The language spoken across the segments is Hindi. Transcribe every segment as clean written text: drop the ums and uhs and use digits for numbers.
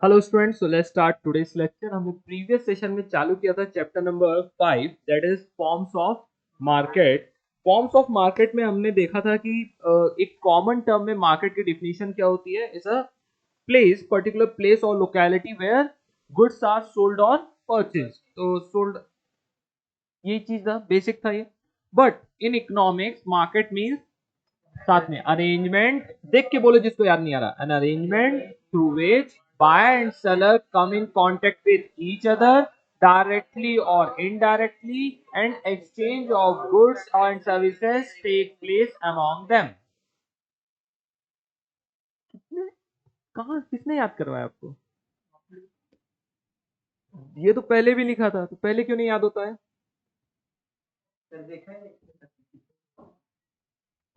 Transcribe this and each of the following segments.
Hello students, so let's start today's lecture. हमने प्रीवियस सेशन में चालू किया था chapter number 5, that is forms of market. Forms of market में हमने देखा था कि एक कॉमन टर्म में मार्केट की डिफिनीशन क्या होती है। Is a place, particular place और locality where goods are sold और परचेज। तो सोल्ड, ये चीज था, बेसिक था ये। But in economics market means, साथ में अरेंजमेंट, देख के बोलो जिसको याद नहीं आ रहा, an arrangement through which buyer and seller come in contact with each other directly और indirectly and exchange of goods and services take place among them. किसने, कहा, किसने याद करवाया आपको? ये तो पहले भी लिखा था, तो पहले क्यों नहीं याद होता है?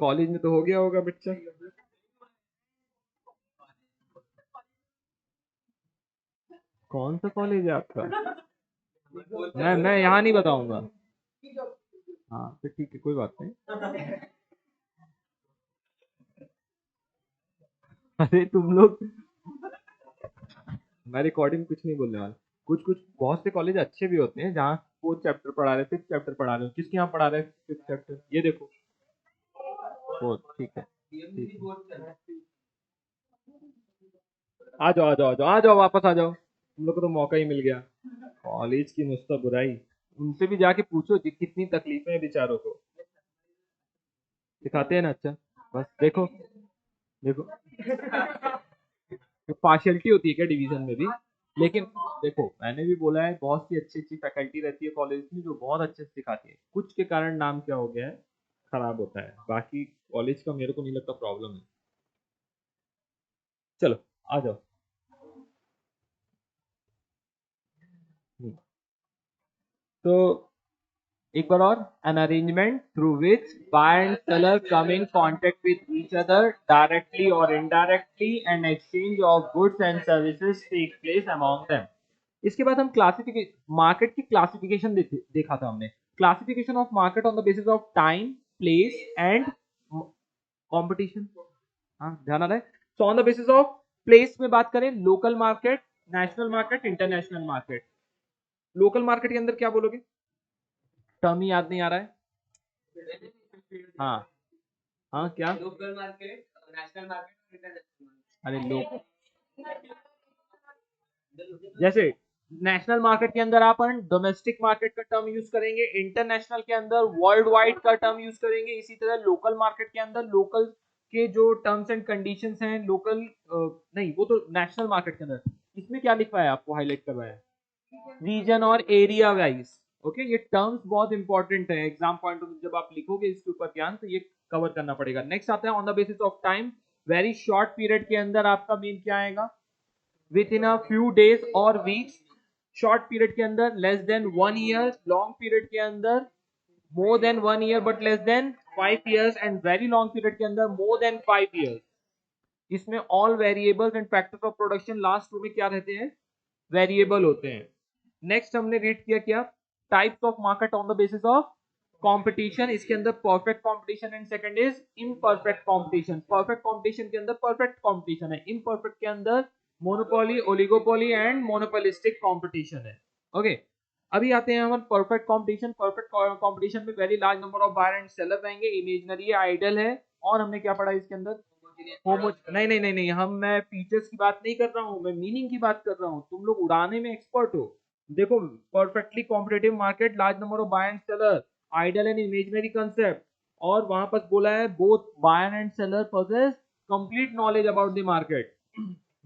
कॉलेज में तो हो गया होगा बच्चा। कौन सा कॉलेज है आपका? मैं यहाँ नहीं बताऊंगा। हाँ फिर ठीक है, कोई बात नहीं। अरे तुम लोग, मैं रिकॉर्डिंग कुछ नहीं बोलने वाला। कुछ कुछ बहुत से कॉलेज अच्छे भी होते हैं जहाँ फोर्थ चैप्टर पढ़ा रहे, फिफ्थ चैप्टर पढ़ा रहे हो। किसके यहाँ पढ़ा रहे हैं फिफ्थ चैप्टर? ये देखो, फोर्थ, ठीक है, ठीक है। आ जाओ आ जाओ आ जाओ आ जाओ, वापस आ जाओ, तुम लोग को तो मौका ही मिल गया। कॉलेज की नुस्ता बुराई, उनसे भी जाके पूछो जी कितनी तकलीफें हैं बेचारों को। सिखाते हैं ना, अच्छा। बस देखो, देखो, पार्शियलिटी होती है क्या डिवीजन में भी? लेकिन देखो, मैंने भी बोला है बहुत सी अच्छी अच्छी फैकल्टी रहती है कॉलेज में जो बहुत अच्छे से सिखाती है। कुछ के कारण नाम क्या हो गया है, खराब होता है। बाकी कॉलेज का मेरे को नहीं लगता प्रॉब्लम है। चलो आ जाओ। हम्म, तो एक बार और, an arrangement through which buyer and seller come in contact with each other directly और indirectly and exchange of goods and services take place among them. इसके बाद हम क्लासिफिकेशन, मार्केट की क्लासिफिकेशन देखा था हमने। Classification of market on the basis of time, place and competition. हाँ ध्यान आ रहा है? So on the basis of place में बात करें, local market, national market, international market. Local market के अंदर क्या बोलोगे? टर्म ही याद नहीं आ रहा है। हाँ, हाँ क्या? Local market, national market, international market. अरे लोग, जैसे नेशनल मार्केट के अंदर अपन डोमेस्टिक मार्केट का टर्म यूज करेंगे, इंटरनेशनल के अंदर वर्ल्ड वाइड का टर्म यूज करेंगे। इसी तरह लोकल मार्केट के अंदर लोकल के जो टर्म्स एंड कंडीशंस हैं, लोकल नहीं, वो तो नेशनल मार्केट के अंदर। इसमें क्या लिखा है, आपको हाईलाइट करवाया है, रीजन और एरिया वाइज। ओके, ये टर्म्स बहुत इंपॉर्टेंट है एग्जाम पॉइंट ऑफ व्यू। जब आप लिखोगे इसके ऊपर ध्यान, तो ये कवर करना पड़ेगा। नेक्स्ट आता है on the basis of time, very short period के अंदर आपका मेन क्या आएगा, with in a few days और वीक्स। शॉर्ट पीरियड के अंदर less than 1 year, long period के अंदर more than 1 year but less than 5 years, and very long period के अंदर मोर देन 5 ईयर्स। इसमें all variables and factors of production last में क्या रहते हैं, वेरिएबल होते हैं। नेक्स्ट हमने रीड किया क्या, types of market on the basis of competition. इसके अंदर perfect competition and second is imperfect competition. Perfect competition के अंदर परफेक्ट कंपटीशन है, इम्परफेक्ट के अंदर monopoly, oligopoly and monopolistic competition है। ओके, अभी आते हैं हम परफेक्ट कंपटीशन। परफेक्ट कंपटीशन में very large number of buyer and seller रहेंगे, इमेजिनरी आइडल है। और हमने क्या पढ़ा इसके अंदर, होमो, नहीं नहीं नहीं नहीं, हम, मैं फीचर्स की बात नहीं कर रहा हूँ, मैं मीनिंग की बात कर रहा हूँ। तुम लोग उड़ाने में एक्सपर्ट हो। देखो, perfectly competitive market, large number of buyer and seller, ideal and imaginary concept. और वहां पर बोला है both buyer and seller possess complete knowledge about the market.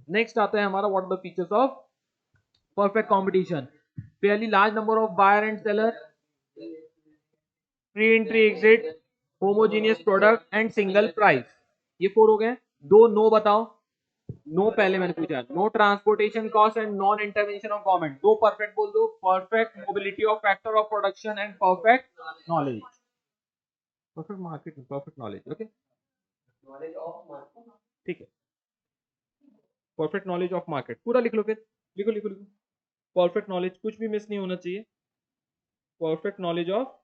Next आता है हमारा, what the features of perfect competition, fairly large number of buyer and seller, free entry exit, homogeneous product and single price. ये 4 हो गए। दो नो बताओ। नो पहले मैंने पूछा, no transportation cost and non intervention of government. दो परफेक्ट बोल दो, perfect mobility of factor of production and perfect knowledge. Perfect market, perfect knowledge, okay, ठीक है। परफेक्ट नॉलेज ऑफ मार्केट पूरा लिख लो फिर, लिखो लिखो लिखो। परफेक्ट नॉलेज, कुछ भी मिस नहीं होना चाहिए। परफेक्ट नॉलेज ऑफ,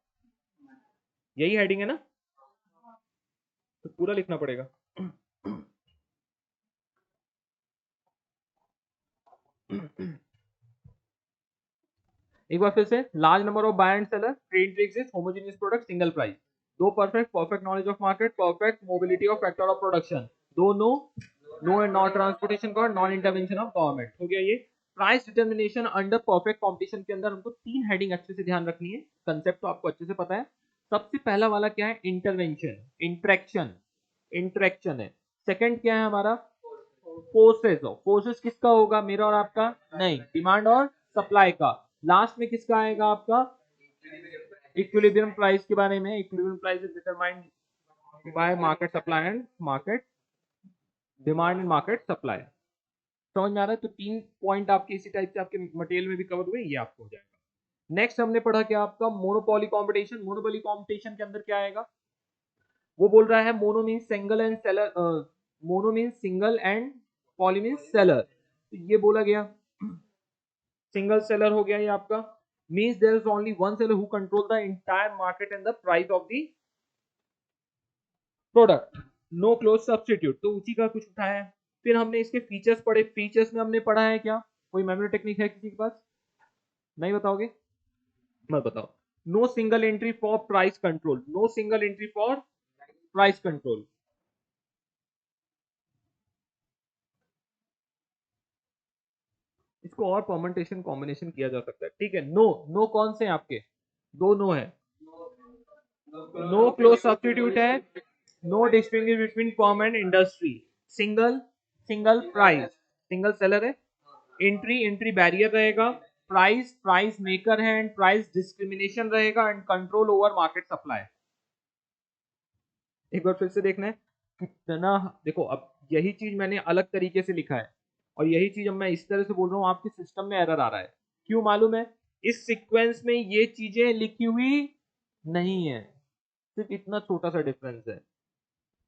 यही हेडिंग है ना, तो पूरा लिखना पड़ेगा। एक बार फिर से, large number of buy and seller, trade to exist, homogeneous product, single price. दो perfect, perfect knowledge of market, perfect mobility of factor of production. दो no, no and not transportation cost, non intervention of government. हो गया ये। Price determination under perfect competition के अंदर हमको तीन हेडिंग अच्छे से ध्यान रखनी है। कंसेप्ट तो आपको अच्छे से पता है। सबसे पहला वाला क्या है? इंटरवेंशन, इंट्रैक्शन, इंट्रैक्शन है। सेकंड क्या है हमारा? फोर्सेस। फोर्सेस किसका होगा? मेरा और आपका नहीं, डिमांड और सप्लाई का। लास्ट में किसका आएगा आपका? इक्विलिब्रियम प्राइस के बारे में। Equilibrium price is determined by market supply and market demand and market supply. समझ में आ रहा है? तो तीन पॉइंट आपके इसी टाइप से आपके मटेरियल में भी कवर हुए, ये आपको हो जाएगा। नेक्स्ट हमने पढ़ा क्या आपका? Monopoly competition. मोनोपोली कंपटीशन के अंदर क्या आएगा? वो बोल रहा है mono means single and seller, mono means single and poly means seller. तो ये बोला गया, सिंगल सेलर हो गया ये आपका। Means there is only one seller who control the entire market and the price of the product. No close substitute, तो उसी का कुछ उठाया है। फिर हमने इसके फीचर्स पढ़े। फीचर्स में हमने पढ़ा है क्या? कोई मेमोरी टेक्निक है किसी के पास? नहीं बताओगे? मत बताओ। No single entry for price control, no single entry for price control. इसको और परमेंटेशन कॉम्बिनेशन किया जा सकता है, ठीक है। नो, नो कौन से हैं आपके? दो नो है। नो क्लोज सब्स्टिट्यूट है। No distinguish between firm and industry. Single, single price, single seller है। एंट्री, एंट्री बैरियर रहेगा। प्राइस, प्राइस मेकर है एंड प्राइस डिस्क्रिमिनेशन रहेगा and control over market supply. एक बार फिर से देखना है कितना। देखो अब यही चीज मैंने अलग तरीके से लिखा है और यही चीज अब मैं इस तरह से बोल रहा हूँ, आपके सिस्टम में एरर आ रहा है। क्यों मालूम है? इस सीक्वेंस में ये चीजें लिखी हुई नहीं है, सिर्फ इतना छोटा सा डिफरेंस है।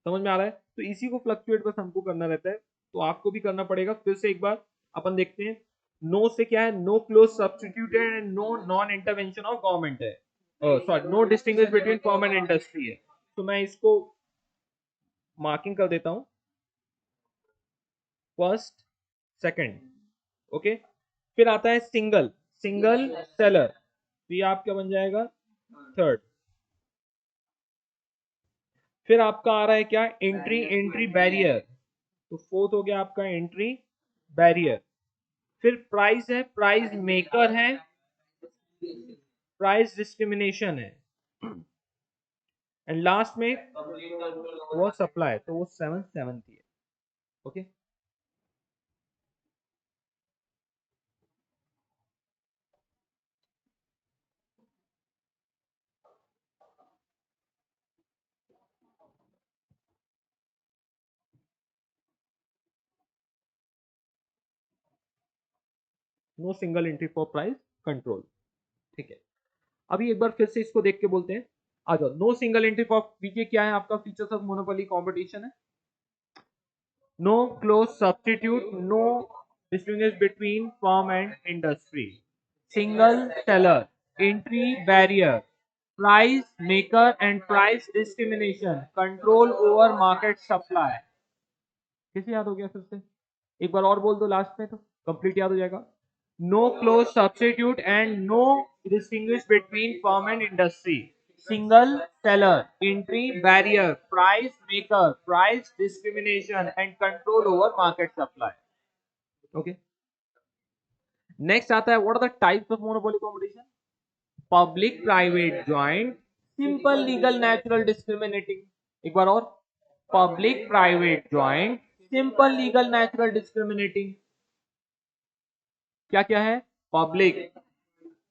समझ में आ रहा है? तो इसी को फ्लक्चुएट बस हमको करना रहता है, तो आपको भी करना पड़ेगा। फिर से एक बार अपन देखते हैं। नो से क्या है? No close substituted and no non intervention of government है। Sorry, no distinguish between firm and industry है। तो मैं इसको मार्किंग कर देता हूं, फर्स्ट, सेकंड। ओके। फिर आता है सिंगल, सिंगल सेलर, तो ये आपका बन जाएगा थर्ड। फिर आपका आ रहा है क्या? एंट्री, एंट्री बैरियर, तो फोर्थ हो गया आपका एंट्री बैरियर। फिर प्राइस है, प्राइस मेकर है, प्राइस डिस्क्रिमिनेशन है एंड लास्ट में वो सप्लाई, तो वो सेवन, सेवन थी। Okay. No single entry for price control, ठीक है। अभी एक बार फिर से इसको देख के बोलते हैं। आ जाओ। नो सिंगल एंट्री फॉर, पीछे क्या है आपका? फीचर्स ऑफ मोनोपोली कंपटीशन है। No close substitute, no distinguish between firm and industry, single seller, entry barrier, price maker and price discrimination, control over market supply. कैसे याद हो गया? फिर से एक बार और बोल दो लास्ट में, तो कंप्लीट याद हो जाएगा। No close substitute and no distinguish between firm and industry, single seller, entry barrier, price maker, price discrimination and control over market supply. Okay. Next आता है what are the types of monopoly competition? Public, private, joint, simple, legal, natural, discriminating. एक बार और। Public, private, joint, simple, legal, natural, discriminating. क्या क्या है? पब्लिक,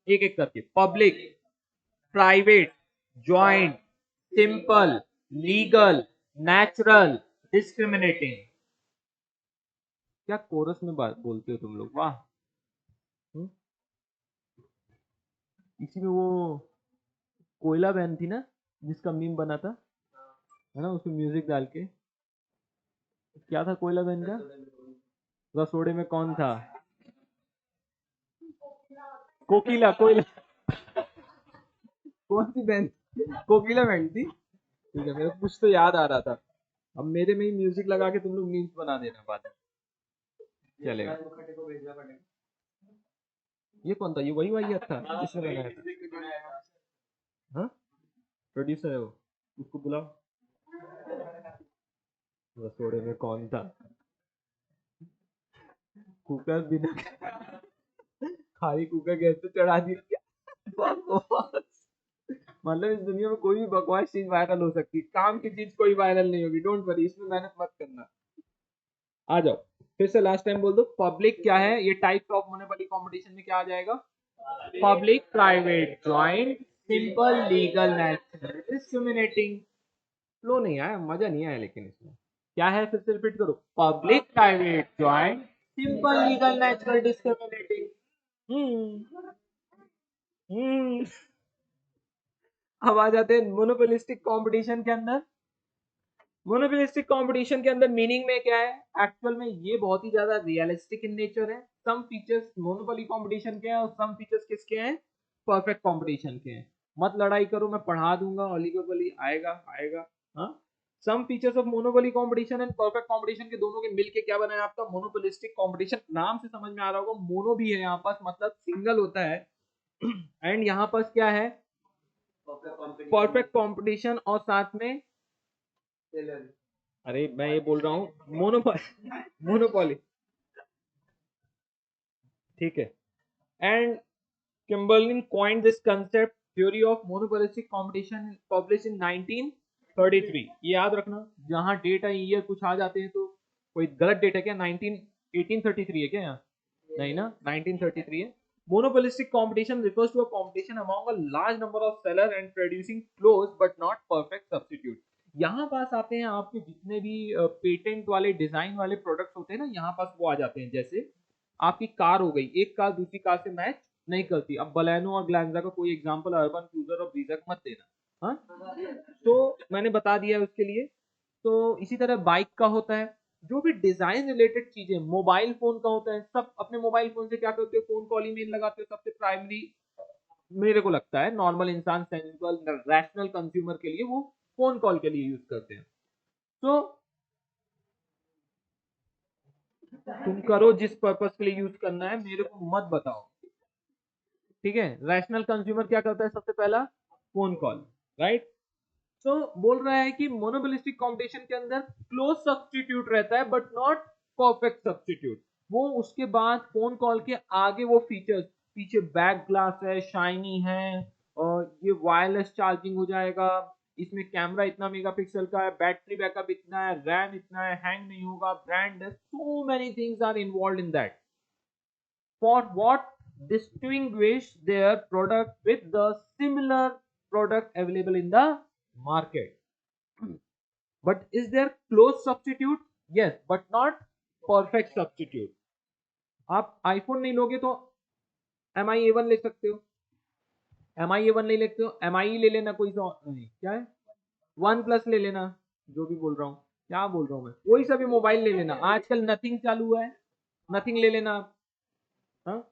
एक एक करके। Public, private, joint, simple, legal, natural, discriminating. क्या कोरस में बात बोलते हो तुम लोग? वाह। हम्म? इसी में वो कोयला बहन थी ना, जिसका मीम बना था, है ना, उसमें म्यूजिक डाल के। क्या था कोयला बहन का? रसोड़े में कौन था? कोकिला, कोयला। कौन सी बहन? कोकिला बहन थी। ठीक है, मेरे को कुछ तो याद आ रहा था। अब मेरे में ही म्यूजिक लगा के तुम लोग मीम्स बना देना बाद में, चलेगा। ये कौन था? ये वही वाहियात था जिसने बनाया था? हाँ, प्रोड्यूसर है वो, उसको बुलाओ। रसोड़े में कौन था? कुकर बिना खाली कुकर गैस पे चढ़ा दिया। बकवास। मतलब इस दुनिया में कोई भी बकवास चीज वायरल हो सकती है, काम की चीज कोई वायरल नहीं होगी। डोंट वरी, इसमें मेहनत मत करना। आ जाओ, फिर से लास्ट टाइम बोल दो। पब्लिक क्या है? ये टाइप ऑफ मोनोपोली कंपटीशन में क्या आ जाएगा? Public, private, joint, simple, legal, natural, discriminating. Flow नहीं आया, मजा नहीं आया, लेकिन इसमें क्या है? फिर से रिपीट करो। Public, private, joint, simple, legal, natural, discriminating. हम्म। हम्म। अब आ जाते हैं मोनोपोलिस्टिक कंपटीशन के अंदर। मोनोपोलिस्टिक कंपटीशन के अंदर मीनिंग में क्या है? एक्चुअल में ये बहुत ही ज्यादा रियलिस्टिक इन नेचर है। सम फीचर्स मोनोपोली कंपटीशन के हैं और सम फीचर्स किसके हैं? परफेक्ट कंपटीशन के हैं। मत लड़ाई करो, मैं पढ़ा दूंगा, ओलिगोपोली आएगा आएगा। हाँ, some features of monopoly competition and perfect competition के दोनों के मिलके क्या बनाया आपका? Monopolistic competition. नाम से समझ में आ रहा होगा, मोनो भी है यहाँ पास, मतलब सिंगल होता है। एंड यहाँ पास क्या है? परफेक्ट कंपटीशन और साथ में, अरे मैं ये बोल रहा हूँ मोनोपोली। मोनोपोली, ठीक है। And Chamberlin coined this concept theory of monopolistic competition, publish in 1933। ये याद रखना, जहां डेट है ईयर कुछ आ जाते हैं तो कोई गलत डेट है क्या? 1833 है क्या यहाँ? नहीं ना, 1933 है। Monopolistic competition refers to a competition among a large number of seller and producing close but not perfect substitute। यहाँ पास आते हैं आपके जितने भी पेटेंट वाले डिजाइन वाले प्रोडक्ट्स होते हैं ना, यहाँ पास वो आ जाते हैं। जैसे आपकी कार हो गई, एक कार दूसरी कार से मैच नहीं करती। अब बलेनो और ग्लैंजा का कोई एग्जांपल अर्बन क्रूजर और ब्रीजा का मत देना। हाँ, तो मैंने बता दिया है उसके लिए। तो इसी तरह बाइक का होता है। जो भी डिजाइन रिलेटेड चीजें, मोबाइल फोन का होता है। सब अपने मोबाइल फोन से क्या करते हो? फोन कॉल ही मेन लगाते हो सबसे प्राइमरी। मेरे को लगता है नॉर्मल इंसान, सेंसिबल रैशनल कंज्यूमर के लिए वो फोन कॉल के लिए यूज करते हैं। तो तुम करो जिस पर्पस के लिए यूज करना है, मेरे को मत बताओ। ठीक है, रैशनल कंज्यूमर क्या करता है? सबसे पहला फोन कॉल, राइट। तो बोल रहा है कि मोनोपोलिस्टिक कंपटीशन के अंदर क्लोज सब्स्टिट्यूट रहता है बट नॉट परफेक्ट सब्स्टिट्यूट। वो उसके बाद फोन कॉल के आगे वो फीचर्स, पीछे बैक ग्लास है, शाइनी है, और ये वायरलेस चार्जिंग हो जाएगा, इसमें कैमरा इतना मेगापिक्सल का है, बैटरी बैकअप इतना है, रैम इतना है, हैंग नहीं होगा, ब्रांड है, so many things are involve in that. For what distinguish their product with the similar product available in the market. But is there close substitute? Yes, but not perfect substitute. आप आईफोन नहीं लोगे तो MI A1 ले सकते हो। MI A1 नहीं लेते हो, MI ले लेना, कोई सा नहीं, क्या है, वन प्लस ले लेना। जो भी बोल रहा हूँ, क्या बोल रहा हूँ मैं, कोई सा भी मोबाइल ले लेना। आजकल नथिंग चालू है, नथिंग ले लेना आप। हाँ,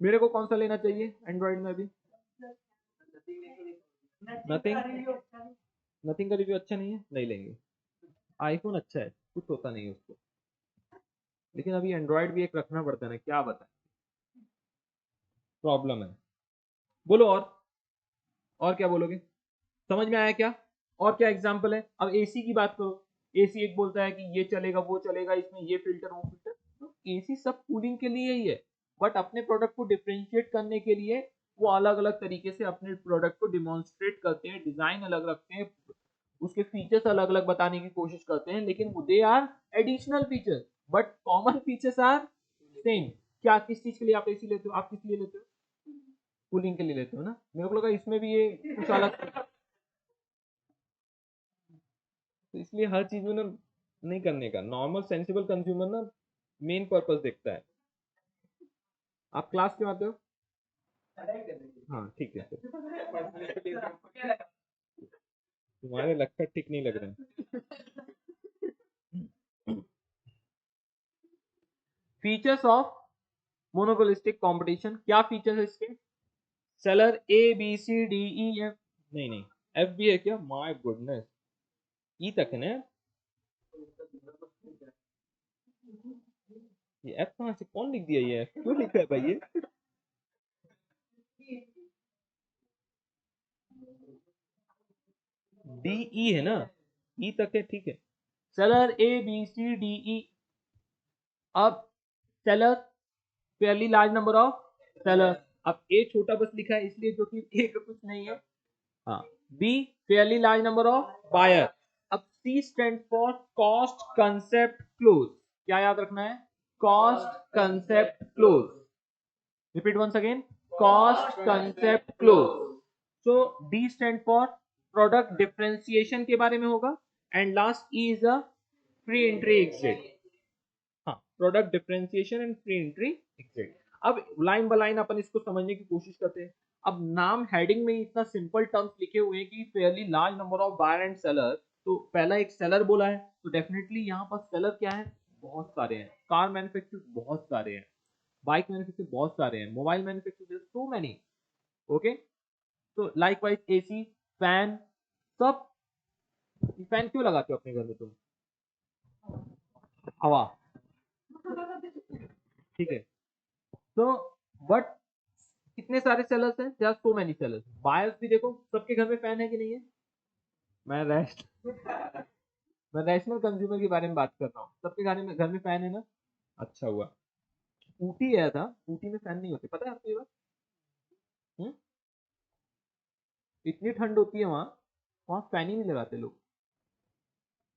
मेरे को कौन सा लेना चाहिए एंड्रॉइड में अभी? नथिंग। नथिंग का रिव्यू अच्छा नहीं है, नहीं लेंगे। आईफोन अच्छा है, कुछ होता नहीं है उसको, लेकिन अभी एंड्रॉइड भी एक रखना पड़ता है ना, क्या बताएं, प्रॉब्लम है। बोलो और क्या बोलोगे? समझ में आया क्या? और क्या एग्जांपल है? अब एसी की बात करो। एसी एक बोलता है कि ये चलेगा वो चलेगा, इसमें ये फिल्टर वो फिल्टर। तो एसी सब कूलिंग के लिए ही है, बट अपने प्रोडक्ट को डिफरेंशिएट करने के लिए वो अलग अलग तरीके से अपने प्रोडक्ट को डिमॉन्स्ट्रेट करते हैं, डिजाइन अलग रखते हैं, उसके फीचर्स अलग अलग बताने की कोशिश करते हैं, लेकिन they are additional features, but common features are same. क्या, किस चीज के लिए आप एसी लेते हो? आप किस लिए लेते हो? कूलिंग के लिए लेते हो ना। मेरे को लगा इसमें भी ये कुछ अलग। तो इसलिए हर चीज में ना नहीं करने का, नॉर्मल सेंसिबल कंज्यूमर ना मेन पर्पस देखता है। आप क्लास क्यों आते हो? हाँ ठीक है, तुम्हारे लक्षण ठीक नहीं लग रहे हैं। फीचर्स ऑफ मोनोपोलिस्टिक कंपटीशन, क्या फीचर्स है इसके? सेलर ABCDEF, नहीं F भी है क्या? माय गुडनेस, ई तक है ना। ये F कहाँ से, कौन लिख दिया? ये F क्यों लिखा है भाई ये? डी ई है ना, ई तक है, ठीक है। Seller A B C D E. अब seller fairly large number of seller. अब ए छोटा बस लिखा है इसलिए, जो कि ए का कुछ नहीं है। हाँ, B fairly large number of buyer. अब C stand for cost concept close. क्या याद रखना है? Cost concept close. Repeat once again, cost concept close. So D stand for product differentiation के बारे में होगा, and last E is a free entry exit. हाँ, product differentiation and free entry exit. अब लाइन बाय लाइन अपन इसको समझने की कोशिश करते हैं। अब नाम हेडिंग में इतना सिंपल टर्म्स लिखे हुए हैं कि fairly large number of buyer and seller. तो पहला एक सेलर बोला है, तो डेफिनेटली यहाँ पर सेलर क्या है? बहुत सारे हैं। कार मैन्युफैक्चर बहुत सारे हैं, बाइक मैन्युफैक्चर बहुत सारे हैं, mobile manufacture so many. Okay, तो लाइकवाइज एसी, फैन, सब। फैन क्यों लगाते हो अपने घर में तुम? हवा, ठीक है। तो बट कितने सारे सेलर्स हैं? There are so many sellers. Buyers भी देखो, सबके घर में फैन है कि नहीं है? मैं रेस्ट मैं रैशनल कंज्यूमर के बारे में बात कर रहा हूँ। सबके घर में फैन है ना? अच्छा हुआ। ऊटी आया था, ऊटी में फैन नहीं होते, पता है आपको ये बात? हम्म? इतनी ठंड होती है वहाँ, वहाँ फैन ही नहीं लगाते लोग।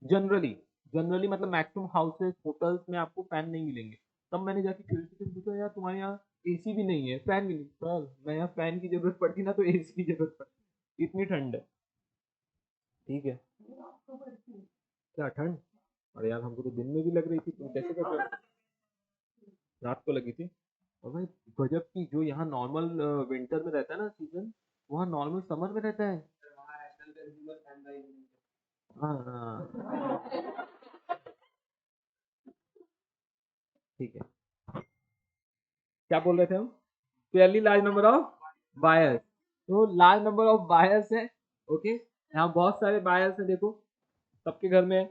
जनरली, जनरली मतलब मैक्सिमम हाउसेस होटल्स में आपको फैन नहीं मिलेंगे। तब मैंने जाके किसी से पूछा, यार तुम्हारे यहाँ एसी भी नहीं है, फैन भी नहीं? सर मैं यहाँ फैन की जरूरत पड़ती ना तो एसी की जरूरत पड़ती, इतनी ठंड है। ठीक है, क्या ठंड? अरे यार हमको तो दिन में भी लग रही थी, तुम कैसे कर रहे हो? रात को लगी थी। और भाई गजब की, जो यहाँ नॉर्मल विंटर में रहता है ना सीजन, वहाँ नॉर्मल समर में रहता है। हाँ हाँ, ठीक है। क्या बोल रहे थे हम? Fairlie large number of buyers. तो लार्ज नंबर ऑफ बायर्स है। ओके, यहाँ बहुत सारे बायर्स हैं देखो, सबके घर में।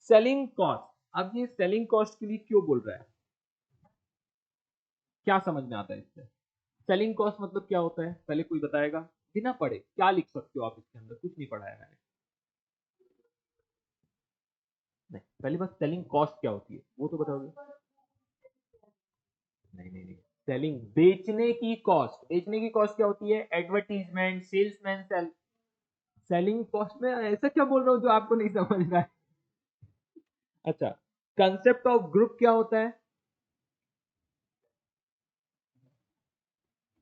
Selling cost. अब ये सेलिंग कॉस्ट के लिए क्यों बोल रहा है? क्या समझ में आता है इससे? सेलिंग कॉस्ट मतलब क्या होता है, पहले कोई बताएगा? बिना पढ़े क्या लिख सकते हो आप इसके अंदर? कुछ नहीं पढ़ा है मैंने। नहीं, पहली बात सेलिंग कॉस्ट क्या होती है वो तो बताओगे? नहीं नहीं नहीं, सेलिंग बेचने की कॉस्ट। बेचने की कॉस्ट क्या होती है? Advertisement, salesman sale. Selling cost में ऐसा क्या बोल रहा हूँ जो आपको नहीं समझ रहा है? अच्छा, कंसेप्ट ऑफ ग्रुप क्या होता है?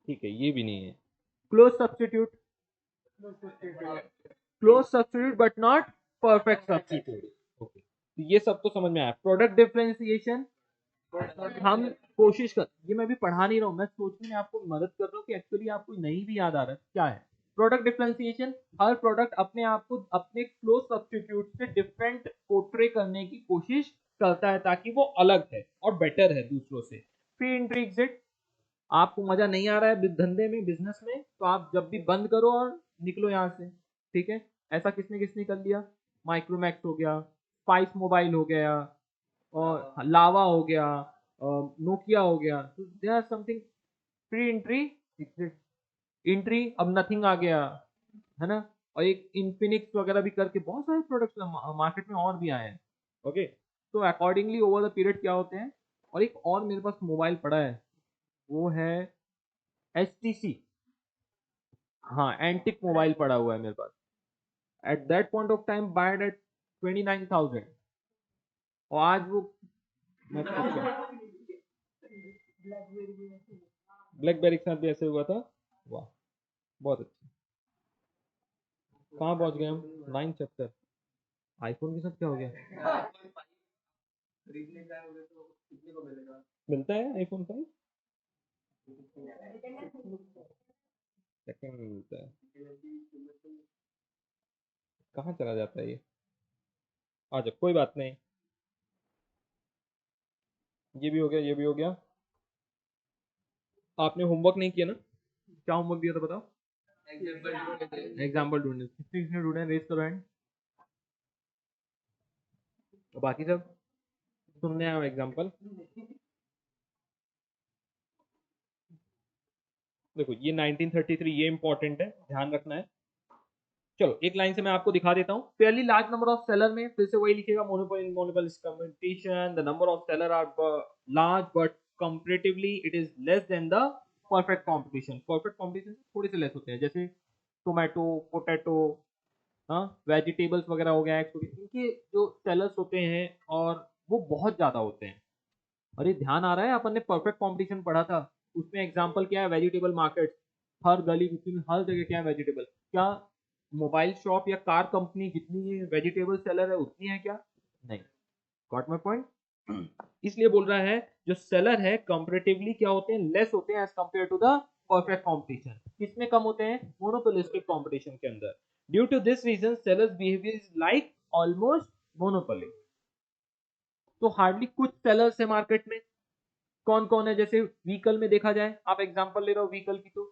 ठीक है, ये भी नहीं है। Close substitute, close substitute but not perfect substitute. Okay, तो ये सब तो समझ में आया। प्रोडक्ट डिफरेंशिएशन, हम कोशिश कर, ये मैं भी पढ़ा नहीं रहा हूँ, मैं सोचने में आपको मदद कर रहा हूँ कि एक्चुअली आपको नहीं भी याद आ रहा है क्या है। प्रोडक्ट डिफरेंशिएशन, हर प्रोडक्ट अपने आप को अपने क्लोज सब्स्टिट्यूट से डिफरेंट पोर्ट्रे करने की कोशिश करता है ताकि वो अलग है और बेटर है दूसरों से। फ्री एंट्री एग्जिट, आपको मजा नहीं आ रहा है धंधे में, बिजनेस में, तो आप जब भी बंद करो और निकलो यहाँ से। ठीक है, ऐसा किसने किसने कर लिया? माइक्रोमैक्स हो गया, स्पाइस मोबाइल हो गया, और लावा हो गया, नोकिया हो गया। तो they are something free entry exit. Entry, अब नथिंग आ गया, है ना? और एक इन्फिनिक्स वगैरह भी करके बहुत सारे प्रोडक्ट्स मार्केट में और भी आए हैं। ओके, तो अकॉर्डिंगली ओवर द पीरियड क्या होते हैं। और एक और मेरे पास मोबाइल पड़ा है, वो है HTC। हाँ, एंटिक मोबाइल पड़ा हुआ है मेरे पास। At that point of time buyed at 29,000, और आज वो, मैं ब्लैकबेरी के साथ भी ऐसे हुआ था। वाह, बहुत अच्छा। कहाँ पहुंच गए हम? 9 चैप्टर। आईफोन के साथ क्या हो गया? मिलता है आईफोन 5? सेकंड में मिलता है? कहाँ चला जाता है ये? अच्छा, कोई बात नहीं। ये भी हो गया, ये भी हो गया। आपने होमवर्क नहीं किया ना? क्या होमवर्क दिया था बताओ? एग्जाम्पल ढूंढने, किसने किसने ढूंढे? रेस करो हैंड। और बाकी सब सुनने आए एग्जाम्पल? देखो ये 1933, ये इंपॉर्टेंट है, ध्यान रखना है। चलो एक लाइन से मैं आपको दिखा देता हूँ। Fairly large number of seller में फिर से वही लिखेगा, monopolist competition, the number of seller are large but comparatively it is less than the perfect competition. Perfect competition थोड़े से लेस होते हैं, जैसे टोमेटो, पोटैटो, हाँ, वेजिटेबल्स वगैरह हो गया, इनके जो सेलर्स होते हैं और वो बहुत ज्यादा होते हैं। अरे ध्यान आ रहा है, अपन ने परफेक्ट कंपटीशन पढ़ा था, उसमें एग्जांपल क्या है, वेजिटेबल मार्केट। हर गली में हर जगह क्या है, वेजिटेबल। क्या मोबाइल शॉप या कार कंपनी जितनी वेजिटेबल सेलर है उतनी है क्या? नहीं। Got my point? इसलिए बोल रहा है जो सेलर है कंपैरेटिवली क्या होते हैं, लेस होते हैं as compare to the perfect competition. किसमें कम होते हैं? मोनोपोलिस्टिक कंपटीशन के अंदर। Due to this reason sellers behaviour is like almost monopoly. तो हार्डली कुछ सेलर्स है मार्केट में। कौन कौन है? जैसे व्हीकल में देखा जाए, आप एग्जांपल ले रहे हो व्हीकल की, तो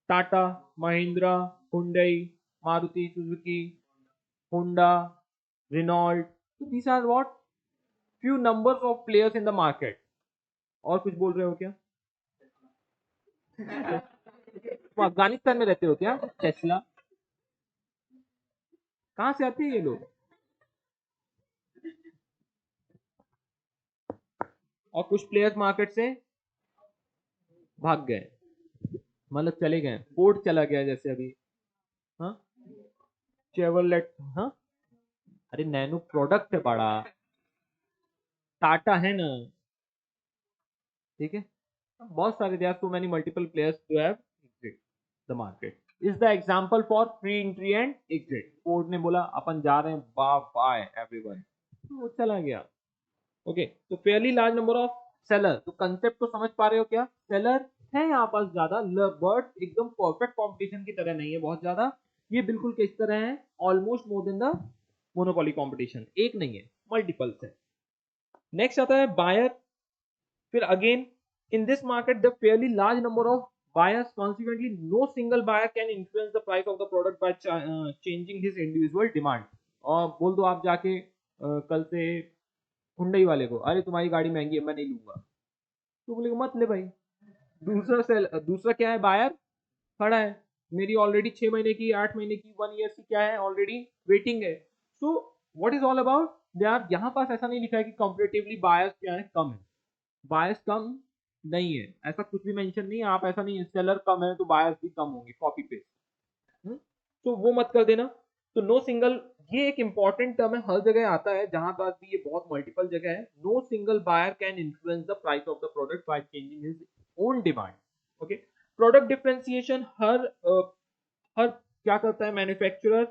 Tata, Mahindra, Hyundai, Maruti Suzuki, Honda, Renault. तो these are what few numbers of players in the market. और कुछ बोल रहे हो क्या? तो अफगानिस्तान में रहते हो क्या? टेस्ला कहाँ से आते हैं ये लोग? और कुछ प्लेयर्स मार्केट से भाग गए, मतलब चले गए, फोर्ड चला गया जैसे अभी। हाँ, चेवरलेट। हाँ, अरे नैनो प्रोडक्ट है बड़ा, टाटा है ना, ठीक है। बहुत सारे, there are so many multiple players to have exit the market. Is the example for free entry and exit. Ford ने बोला अपन जा रहे हैं, बाय एवरीवन, तो वो चला गया। ओके, तो Fairlie large number of seller, तो कंसेप्ट तो समझ पा रहे हो क्या? सेलर है यहाँ पास ज्यादा, बट एकदम परफेक्ट कंपटीशन की तरह नहीं है बहुत ज्यादा। ये बिल्कुल किस तरह है, almost more than the monopoly competition. एक नहीं है, मल्टीपल्स है। नेक्स्ट आता है बायर। फिर again in this market the fairly large number of buyers, consequently no single buyer can influence the price of the product by changing his individual demand। और बोल दो आप जाके कल से हुंडई वाले को, अरे तुम्हारी गाड़ी महंगी है मैं नहीं लूंगा, तो बोलेगा मत ले भाई। दूसरा क्या है, बायर खड़ा है, मेरी ऑलरेडी 6 महीने की, 8 महीने की, 1 ईयर की क्या है, ऑलरेडी वेटिंग है। So what is all about, they are, यहाँ पास ऐसा नहीं लिखा है कि कंपेरेटिवली बायर्स क्या है, कम है। बायस कम नहीं है, ऐसा कुछ भी मेंशन नहीं है। आप ऐसा नहीं है सेलर कम है तो बायस भी कम होंगे, कॉपी पेस्ट। तो वो मत कर देना। तो नो सिंगल, ये एक इंपॉर्टेंट टर्म है, हर जगह आता है, जहां पास भी ये बहुत मल्टीपल जगह है। No single buyer can influence the price of the product by changing his own demand. Okay, product differentiation, हर क्या करता है manufacturer,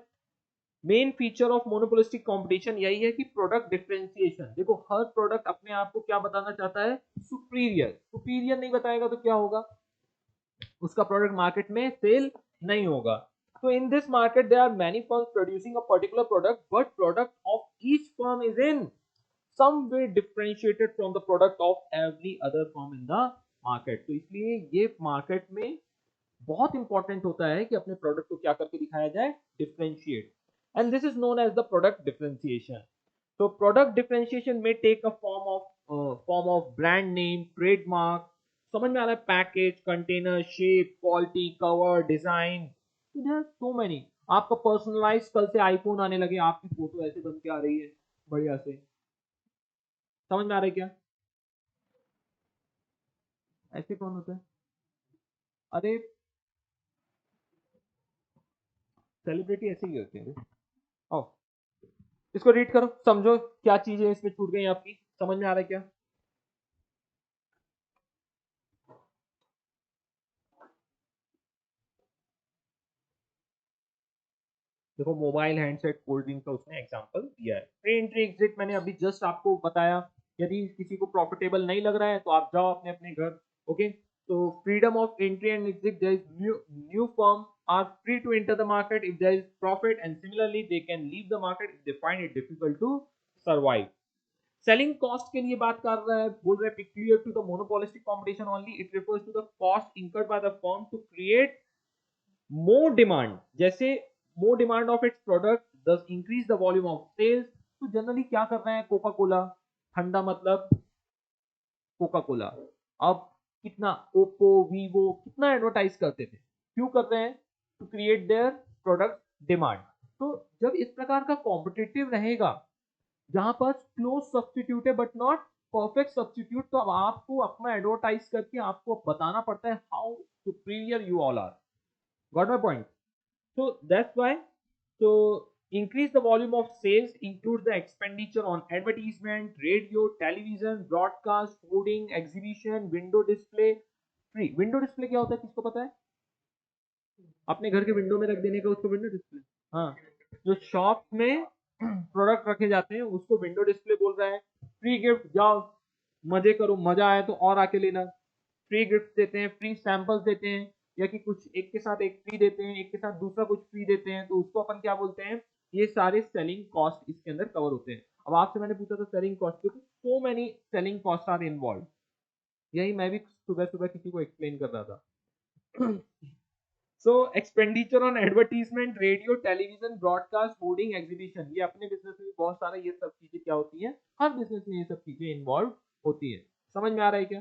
main feature of monopolistic competition यही है कि प्रोडक्ट डिफरेंशिएशन। देखो हर प्रोडक्ट अपने आप को क्या बताना चाहता है, सुपीरियर। सुपीरियर नहीं बताएगा तो क्या होगा, उसका प्रोडक्ट मार्केट में सेल नहीं होगा। तो in this market there are many firms producing a particular product, but product of each firm is in some way differentiated from the product of every other firm in the market। तो इसलिए ये मार्केट में बहुत इंपॉर्टेंट होता है कि अपने प्रोडक्ट को क्या करके दिखाया जाए, differentiate. And this is known as the product differentiation. तो प्रोडक्ट डिफरेंशिएशन में take a form of brand name, trademark, समझ में आ रहा है, package, container, shape, quality, cover, design, so many. आपका पर्सनलाइज, कल से आईफोन आने लगे, आपकी फोटो ऐसे बन के आ रही है बढ़िया से, समझ में आ रहा है क्या? ऐसे कौन होता है? अरे सेलिब्रिटी ऐसे ही होते हैं। आओ इसको रीड करो, समझो क्या चीजें इसमें छूट गई आपकी, समझ में आ रहा है क्या? देखो मोबाइल, हैंडसेट, कोल्ड ड्रिंक का उसने एग्जांपल दिया है। फ्री एंट्री एग्जिट मैंने अभी जस्ट आपको बताया। यदि किसी को प्रॉफिटेबल नहीं लग रहा है तो आप जाओ अपने अपने घर। ओके, तो freedom of entry and exit, there is new firm are free to enter the market if there is profit, and similarly they can leave the market if they find it difficult to survive. Selling cost के लिए बात कर रहा है, बोल रहा है peculiar to the monopolistic competition only, it refers to the cost incurred by the firm to create more demand, जैसे more demand of its product thus increase the volume of sales। तो जनरली क्या कर रहे हैं, कोका कोला, ठंडा मतलब कोका कोला, अब कितना ओप्पो, वीवो कितना एडवर्टाइज करते थे, क्यों कर रहे हैं, to create their product demand. तो जब इस प्रकार का कॉम्पिटिटिव रहेगा जहां पर क्लोज सब्स्टिट्यूट है बट नॉट परफेक्ट सब्स्टिट्यूट, तो अब आपको अपना एडवर्टाइज करके आपको बताना पड़ता है how superior you all are. Got my point? So that's why, so increase the volume of sales includes the expenditure on advertisement, radio, television, broadcast, hoarding, exhibition, window display. Free window display क्या होता है, किसको पता है? अपने घर के विंडो में रख देने का उसको विंडो डिस्प्ले। हाँ, जो शॉप में प्रोडक्ट रखे जाते हैं उसको विंडो डिस्प्ले बोल रहा है। फ्री गिफ्ट, जाओ मजे करो, मजा आए तो और आके लेना। फ्री गिफ्ट देते हैं, फ्री सैंपल्स देते हैं, या कि कुछ एक के साथ एक फ्री देते हैं, एक के साथ दूसरा कुछ फ्री देते हैं, तो उसको अपन क्या बोलते हैं? ये सारे सेलिंग कॉस्ट इसके अंदर कवर होते हैं। अब आपसे मैंने पूछा था सेलिंग कॉस्ट, क्योंकि so many selling cost are involve. यही मैं भी सुबह सुबह किसी को एक्सप्लेन कर रहा था। सो expenditure on advertisement, radio, television, broadcast, hoarding, exhibition, ये अपने बिजनेस में बहुत सारा ये सब चीजें क्या होती हैं, हर बिजनेस में ये सब चीजें इन्वॉल्व होती है। समझ में आ रहा है क्या?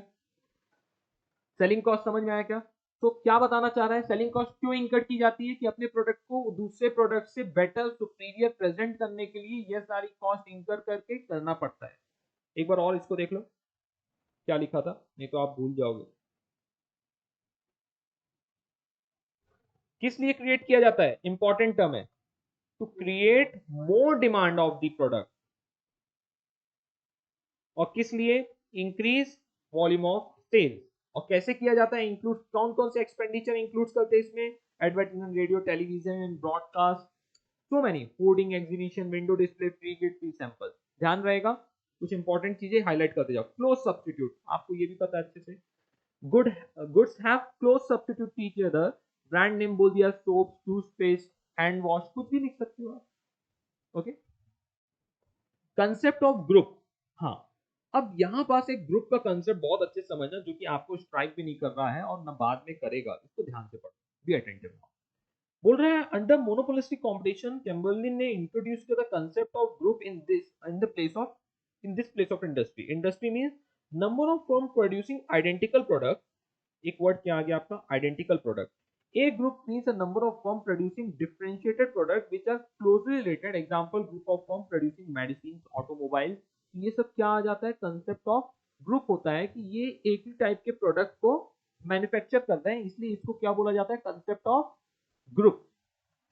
सेलिंग कॉस्ट समझ में आया क्या? तो क्या बताना चाह रहा है, सेलिंग कॉस्ट क्यों इंकर की जाती है? कि अपने प्रोडक्ट को दूसरे प्रोडक्ट से बेटर सुपीरियर प्रेजेंट करने के लिए यह सारी कॉस्ट इंकर करके करना पड़ता है। एक बार और इसको देख लो क्या लिखा था, नहीं तो आप भूल जाओगे। किस लिए क्रिएट किया जाता है? इंपॉर्टेंट टर्म है, to create more demand of the product. और किस लिए? Increase volume of sales. और कैसे किया जाता है इंक्लूड? कौन कौन से एक्सपेंडिचर इंक्लूड करते हैं इसमें? Advertisement, radio, television, broadcast, so many, hoarding, exhibition, window display, free gift, free sample. ध्यान रहेगा, कुछ इंपॉर्टेंट चीजें हाईलाइट करते जाओ। क्लोज सब्स्टिट्यूट, आपको ये भी पता है अच्छे से। Good goods have close substitute to each other. Brand name बोल दिया, सोप, टूथपेस्ट, हैंड वॉश, कुछ भी लिख सकते हो आप। Okay, concept of group. हाँ, अब यहां पास एक ग्रुप का कंसेप्ट बहुत अच्छे से समझना, जो कि आपको स्ट्राइक भी नहीं कर रहा है और न बाद में करेगा। इसको ध्यान से पढ़ो, बी अटेंटिव। बोल रहे हैं अंडर मोनोपोलिस्टिक कंपटीशन कैम्बरलिन ने इंट्रोड्यूस किया the concept of group in this place of industry. Industry means number of firm producing identical product. एक वर्ड क्या आ गया आपका? Identical product. A group means a number of firms producing differentiated products which are closely related. Example, group of firms producing medicines, automobiles. ये सब क्या आ जाता है? कंसेप्ट ऑफ ग्रुप होता है कि ये एक ही टाइप के प्रोडक्ट को मैन्युफैक्चर कर रहे हैं, इसलिए इसको क्या बोला जाता है? Concept of group.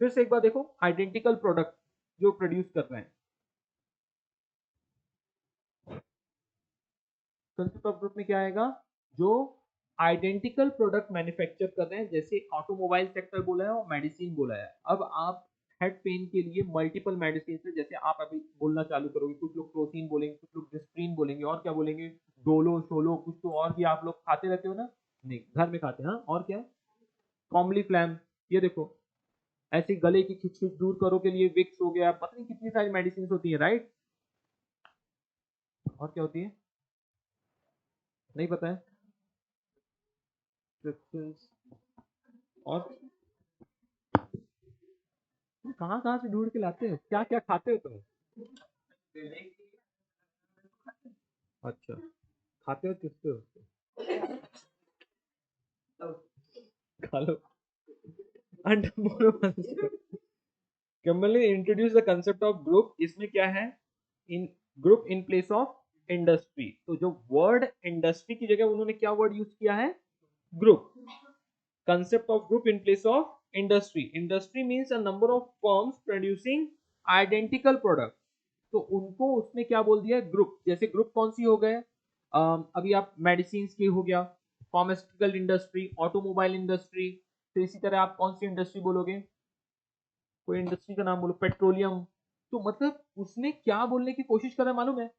फिर से एक बार देखो, आइडेंटिकल प्रोडक्ट जो प्रोड्यूस कर रहे हैं, कंसेप्ट ऑफ ग्रुप में क्या आएगा? जो आइडेंटिकल प्रोडक्ट मैन्युफैक्चर कर रहे हैं, जैसे ऑटोमोबाइल सेक्टर बोला है और मेडिसिन बोला है। अब आप हेड पेन के लिए मल्टीपल मेडिसिन है, जैसे आप अभी बोलना चालू करोगे, कुछ लोग प्रोटीन बोलेंगे, कुछ लोग डिस्प्रिन बोलेंगे, और क्या बोलेंगे? डोलो, शोलो, कुछ तो और भी आप लोग खाते रहते हो ना? नहीं, घर में खाते हैं। हाँ, और क्या? कॉम्बली फ्लैम, ये देखो, ऐसे गले की खिचखिच दूर करो के लिए विक्स हो गया, पता नहीं कितनी सारी मेडिसिन होती है, राइट? और क्या होती है, नहीं पता है? और कहाँ कहाँ से ढूंढ के लाते हो, क्या क्या खाते हो तुम? अच्छा, खाते हो, चुसते हो, खा लो। कमल ने introduce the concept of group. इसमें क्या है? In group in place of industry. तो जो वर्ड इंडस्ट्री की जगह उन्होंने क्या वर्ड यूज किया है? Group. Concept of group in place of industry. Industry means a number of firms producing identical product. तो उनको उसमें क्या बोल दिया? ग्रुप। जैसे ग्रुप कौन सी हो गए? अभी आप मेडिसिन की हो गया, फार्मास्यूटिकल इंडस्ट्री, ऑटोमोबाइल इंडस्ट्री। तो इसी तरह आप कौन सी इंडस्ट्री बोलोगे? कोई इंडस्ट्री का नाम बोलो, पेट्रोलियम। तो मतलब उसने क्या बोलने की कोशिश कर रहा है मालूम है?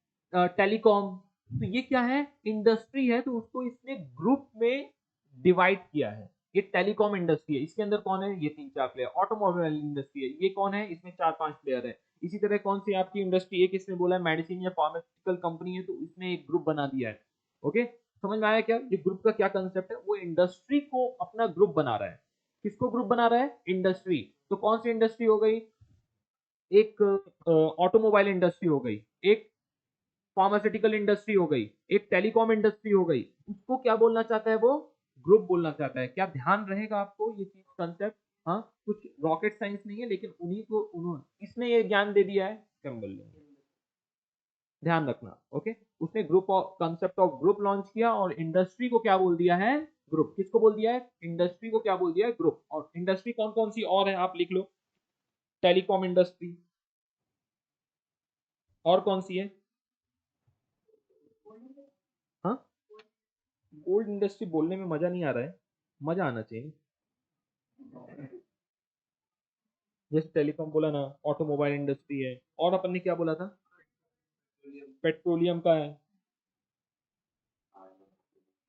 टेलीकॉम। तो ये क्या है? इंडस्ट्री है, तो उसको इसने ग्रुप में डिवाइड किया है। ये टेलीकॉम इंडस्ट्री है, इसके अंदर कौन है? ये 3-4 प्लेयर। ऑटोमोबाइल इंडस्ट्री है, ये कौन है? इसमें 4-5 प्लेयर है। इसी तरह कौन सी आपकी इंडस्ट्री, एक इसने बोला मेडिसिन या फार्मास्यूटिकल कंपनी है, तो इसने एक ग्रुप बना दिया है। ओके, समझ में आया क्या ये ग्रुप का क्या कंसेप्ट है? वो इंडस्ट्री को अपना ग्रुप बना रहा है। किसको ग्रुप बना रहा है? इंडस्ट्री। तो कौन सी इंडस्ट्री हो गई? एक ऑटोमोबाइल इंडस्ट्री हो गई, एक फार्मास्यूटिकल इंडस्ट्री हो गई, एक टेलीकॉम इंडस्ट्री हो गई। उसको क्या बोलना चाहता है वो? ग्रुप बोलना चाहता है। क्या ध्यान रहेगा आपको ये चीज, कंसेप्ट? हाँ, कुछ रॉकेट साइंस नहीं है, लेकिन उन्हीं को उन्होंने इसने ये ज्ञान दे दिया है कि हम बोल लेंगे। ध्यान रखना, ओके। उसने group of concept of group launch किया और इंडस्ट्री को क्या बोल दिया है? ग्रुप। किसको बोल दिया है? इंडस्ट्री को क्या बोल दिया है? ग्रुप। और इंडस्ट्री कौन कौन सी और है आप लिख लो। टेलीकॉम इंडस्ट्री, और कौन सी है? हाँ, गोल्ड इंडस्ट्री बोलने में मजा नहीं आ रहा है, मजा आना चाहिए। जैसे टेलीकॉम बोला ना, ऑटोमोबाइल इंडस्ट्री है, और अपन ने क्या बोला था? पेट्रोलियम का है,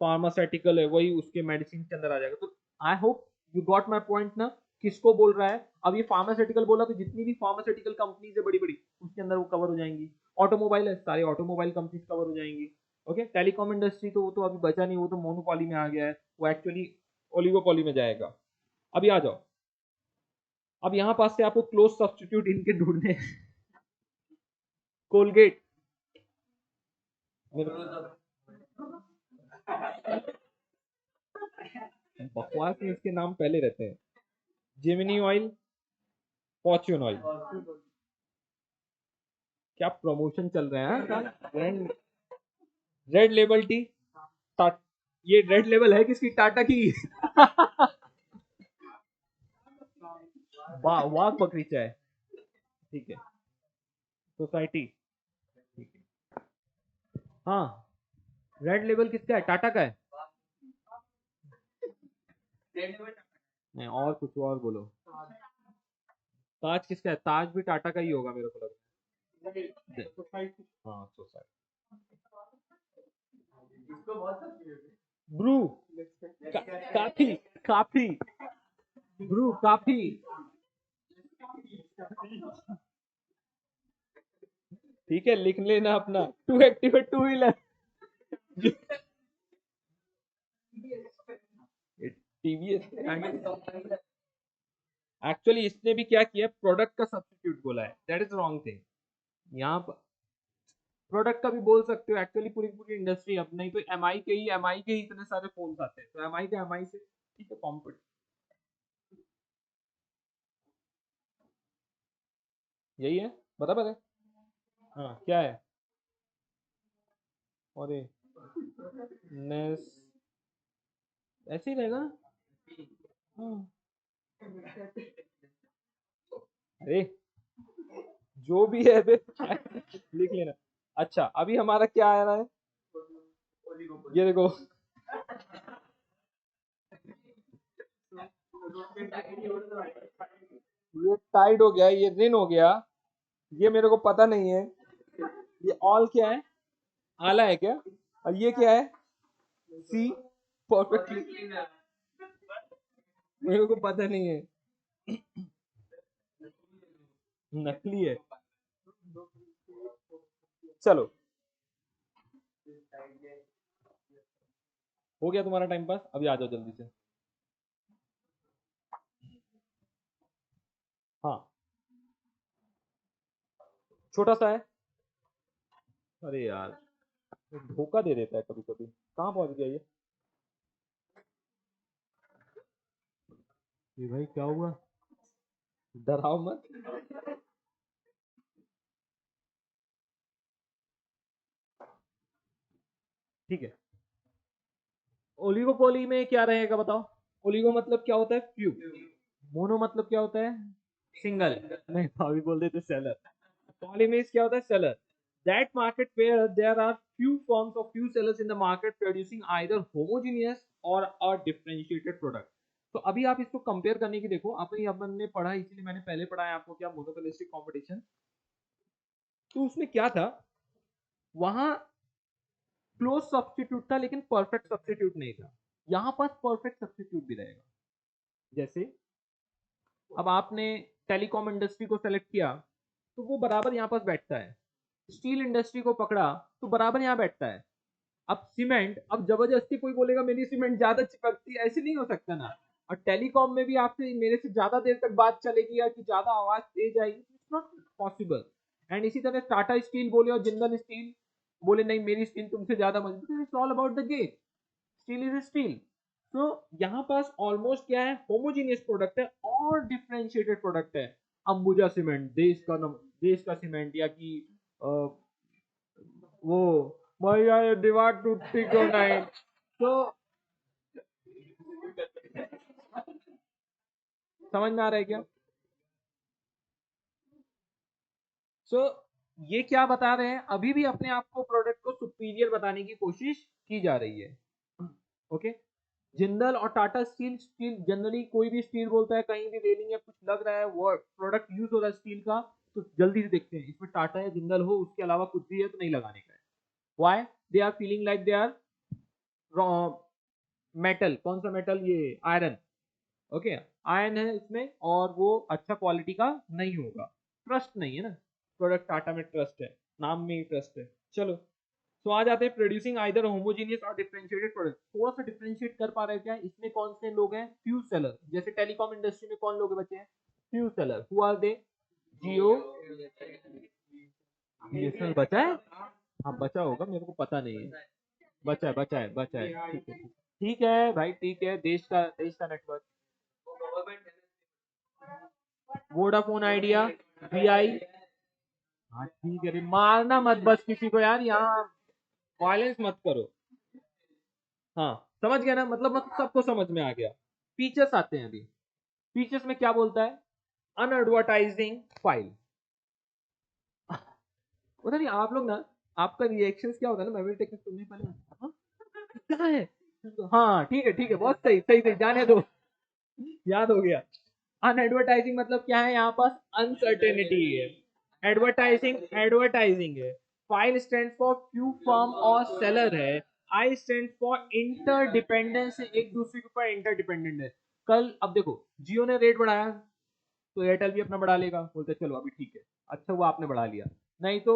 फार्मास्यूटिकल है, वही उसके मेडिसिन के अंदर आ जाएगा। तो I hope you got my point ना, किसको बोल रहा है? अब ये फार्मास्यूटिकल बोला तो जितनी भी फार्मास्यूटिकल कंपनीज है बड़ी बड़ी, उसके अंदर वो कवर हो जाएंगी। ऑटोमोबाइल है, सारे ऑटोमोबाइल कंपनीज कवर हो जाएंगी। ओके, टेलीकॉम इंडस्ट्री तो वो तो अभी बचा नहीं, वो तो मोनोपॉली में आ गया है, वो एक्चुअली ओलिगोपॉली में जाएगा। अभी आ जाओ, अब यहाँ पास से आपको क्लोज सब्सटीट्यूट इनके ढूंढने हैं। कोलगेट, बकवास में इसके नाम पहले रहते हैं। Gemini oil, Fortune oil. क्या प्रमोशन चल रहा है? ब्रांड, रेड लेबल टी, ये रेड लेबल है किसकी? टाटा की। वाह वाह, बकरी चाय, ठीक है। सोसाइटी, ठीक है। हाँ, रेड लेबल किसका है? टाटा का है। नहीं, और कुछ और बोलो। ताज किसका है? ताज भी टाटा का ही होगा मेरे को लगता है। हाँ, सोसाइटी। ब्रू, काफी, काफी, ब्रू काफी। ठीक है, लिख लेना अपना। To activate two wheeler, TVS. Actually इसने भी क्या किया, प्रोडक्ट का सब्स्टिट्यूट बोला है, दैट इज रॉन्ग थिंग। यहाँ पर प्रोडक्ट का भी बोल सकते हो, एक्चुअली पूरी पूरी इंडस्ट्री। अब नहीं तो एमआई के ही इतने सारे फोन आते हैं, तो एमआई से ठीक है, कॉम्पिट। यही है, बराबर है। हाँ, क्या है? अरे, नेस, ऐसे ही रहेगा। हाँ, अरे जो भी है बे, लिख लेना। अच्छा, अभी हमारा क्या आ रहा है? ये देखो, ये टाइड हो गया, ये रिन हो गया, ये मेरे को पता नहीं है। ये ऑल क्या है? आला है क्या? और ये क्या है? सी, परफेक्टली, मेरे को पता नहीं है। नकली है। चलो, हो गया तुम्हारा टाइम पास, अभी आ जाओ जल्दी से। हाँ, छोटा सा है। अरे यार, धोखा दे देता है कभी कभी। कहाँ पहुंच गया ये? ये भाई क्या हुआ? डराओ मत। ठीक है, ओलिगोपोली में क्या रहेगा बताओ? ओलिगो मतलब क्या होता है? फ्यू। मोनो मतलब क्या होता है? सिंगल। नहीं, भाभी बोल देते सेलर। पॉली में क्या होता है? Seller. That market where there are few forms of few sellers in the market producing either homogeneous or a differentiated product। तो अभी आप इसको कंपेयर करने की देखो, अपनी अपन ने पढ़ा, इसलिए मैंने पहले पढ़ाया आपको क्या, मोनोपोलिस्टिक कंपटीशन। तो उसमें क्या था? वहां क्लोज सब्स्टिट्यूट था, लेकिन परफेक्ट सब्स्टिट्यूट नहीं था। यहाँ पास परफेक्ट सब्स्टिट्यूट भी रहेगा। जैसे अब आपने टेलीकॉम इंडस्ट्री को सेलेक्ट किया, तो वो बराबर यहाँ पास बैठता है। स्टील इंडस्ट्री को पकड़ा, तो बराबर यहाँ बैठता है। अब सीमेंट, अब जबरदस्ती कोई बोलेगा मेरी सीमेंट ज्यादा चिपकती है, ऐसे नहीं हो सकता ना। और टेलीकॉम में भी आपसे मेरे से ज्यादा देर तक बात चलेगी या कि ज्यादा आवाज तेज आएगी, इट्स नॉट पॉसिबल। एंड इसी तरह टाटा स्टील बोले और जिंदल स्टील बोले नहीं मेरी स्टील तुमसे ज्यादा मजबूत, it's all about the gate. Steel is steel. तो यहाँ पास ऑलमोस्ट क्या है, होमोजीनियस प्रोडक्ट है और डिफरेंशिएटेड प्रोडक्ट है। अंबुजा सीमेंट देश का सीमेंट, या कि वो भैया ये दीवार टूटती क्यों नहीं। तो समझ में आ रहा है क्या। सो ये क्या बता रहे हैं, अभी भी अपने आप को प्रोडक्ट को सुपीरियर बताने की कोशिश की जा रही है। ओके, जिंदल और टाटा स्टील, स्टील जनरली कोई भी स्टील बोलता है, कहीं भी रेलिंग या कुछ लग रहा है, वो प्रोडक्ट यूज हो रहा है स्टील का, तो जल्दी से देखते हैं इसमें टाटा या जिंदल हो, उसके अलावा कुछ भी है तो नहीं लगाने का है। Why they are feeling like they are metal, कौन सा मेटल, ये आयरन। ओके, आयरन है इसमें और वो अच्छा क्वालिटी का नहीं होगा, ट्रस्ट नहीं है ना, प्रोडक्ट टाटा में ट्रस्ट है, नाम में ही ट्रस्ट है। चलो, तो आ जाते हैं प्रोड्यूसिंग आइदर होमोजीनियस और डिफरेंशिएटेड प्रोडक्ट। थोड़ा सा डिफरेंशिएट कर पा रहे हैं क्या, इसमें कौन से लोग हैं, फ्यूज सेलर, जैसे टेलीकॉम इंडस्ट्री में कौन लोग बचे हैं, few seller, who are they, Jio, BSNL बचा है, हाँ बचा होगा, मेरे को पता नहीं है, बचा है, ठीक है ठीक है भाई, ठीक है, देश का नेटवर्क, वोडाफोन आइडिया, वीआई, हाँ ठीक है, मारना मत बस किसी को यार, यहाँ वायलेंस मत करो। हाँ समझ गया ना, मतलब सबको समझ में आ गया। फीचर्स आते हैं अभी, फीचर्स में क्या बोलता है, अनएडवर्टाइजिंग फाइल। पता नहीं आप लोग ना, आपका रिएक्शन क्या होता है ना, मैं भी टेक्निक सुनने पहले, हाँ क्या है, हाँ ठीक है, बहुत सही सही सही, जाने दो, याद हो गया। अनएडवर्टाइजिंग मतलब क्या है, यहाँ पास अनसर्टेनिटी है, एडवर्टाइजिंग है, file stand for few firm और सेलर है, आई स्टैंड फॉर इंटरडिपेंडेंस, एक दूसरे के ऊपर इंटरडिपेंडेंट है। कल अब देखो, जियो ने रेट बढ़ाया तो एयरटेल भी अपना बढ़ा लेगा, बोलते चलो अभी ठीक है, अच्छा हुआ आपने बढ़ा लिया, नहीं तो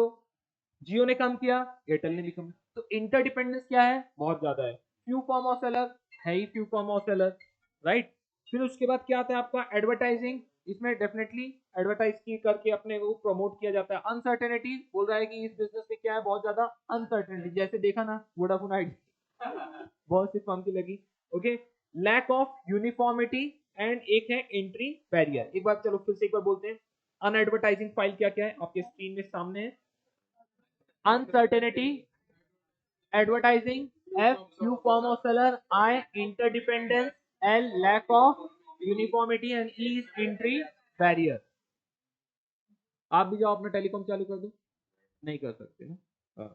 जियो ने कम किया, एयरटेल ने भी कम। तो इंटरडिपेंडेंस क्या है, बहुत ज्यादा है, फ्यू फॉर्म ऑफ सेलर है ही, few form of seller, right. फिर उसके बाद क्या आता है आपका एडवर्टाइजिंग, इसमें डेफिनेटली एडवर्टाइज की करके अपने को प्रमोट किया जाता है। अनसर्टेनिटी बोल रहा है कि इस बिजनेस में क्या है, बहुत ज्यादा अनसर्टेनिटी, जैसे देखा ना वोडाफोन आइडिया बहुत सी फर्म की लगी। Okay, lack of uniformity and एक है एंट्री बैरियर। एक बार चलो फिर से एक बार बोलते हैं, अनएडवर्टाइजिंग फाइल क्या क्या है, आपके स्क्रीन में सामने है, uncertainty, advertising, F, few form of seller, I, interdependence, L, lack of uniformity, and E is entry barrier। आप भी जाओ अपना टेलीकॉम चालू कर दो, नहीं कर सकते ना, हाँ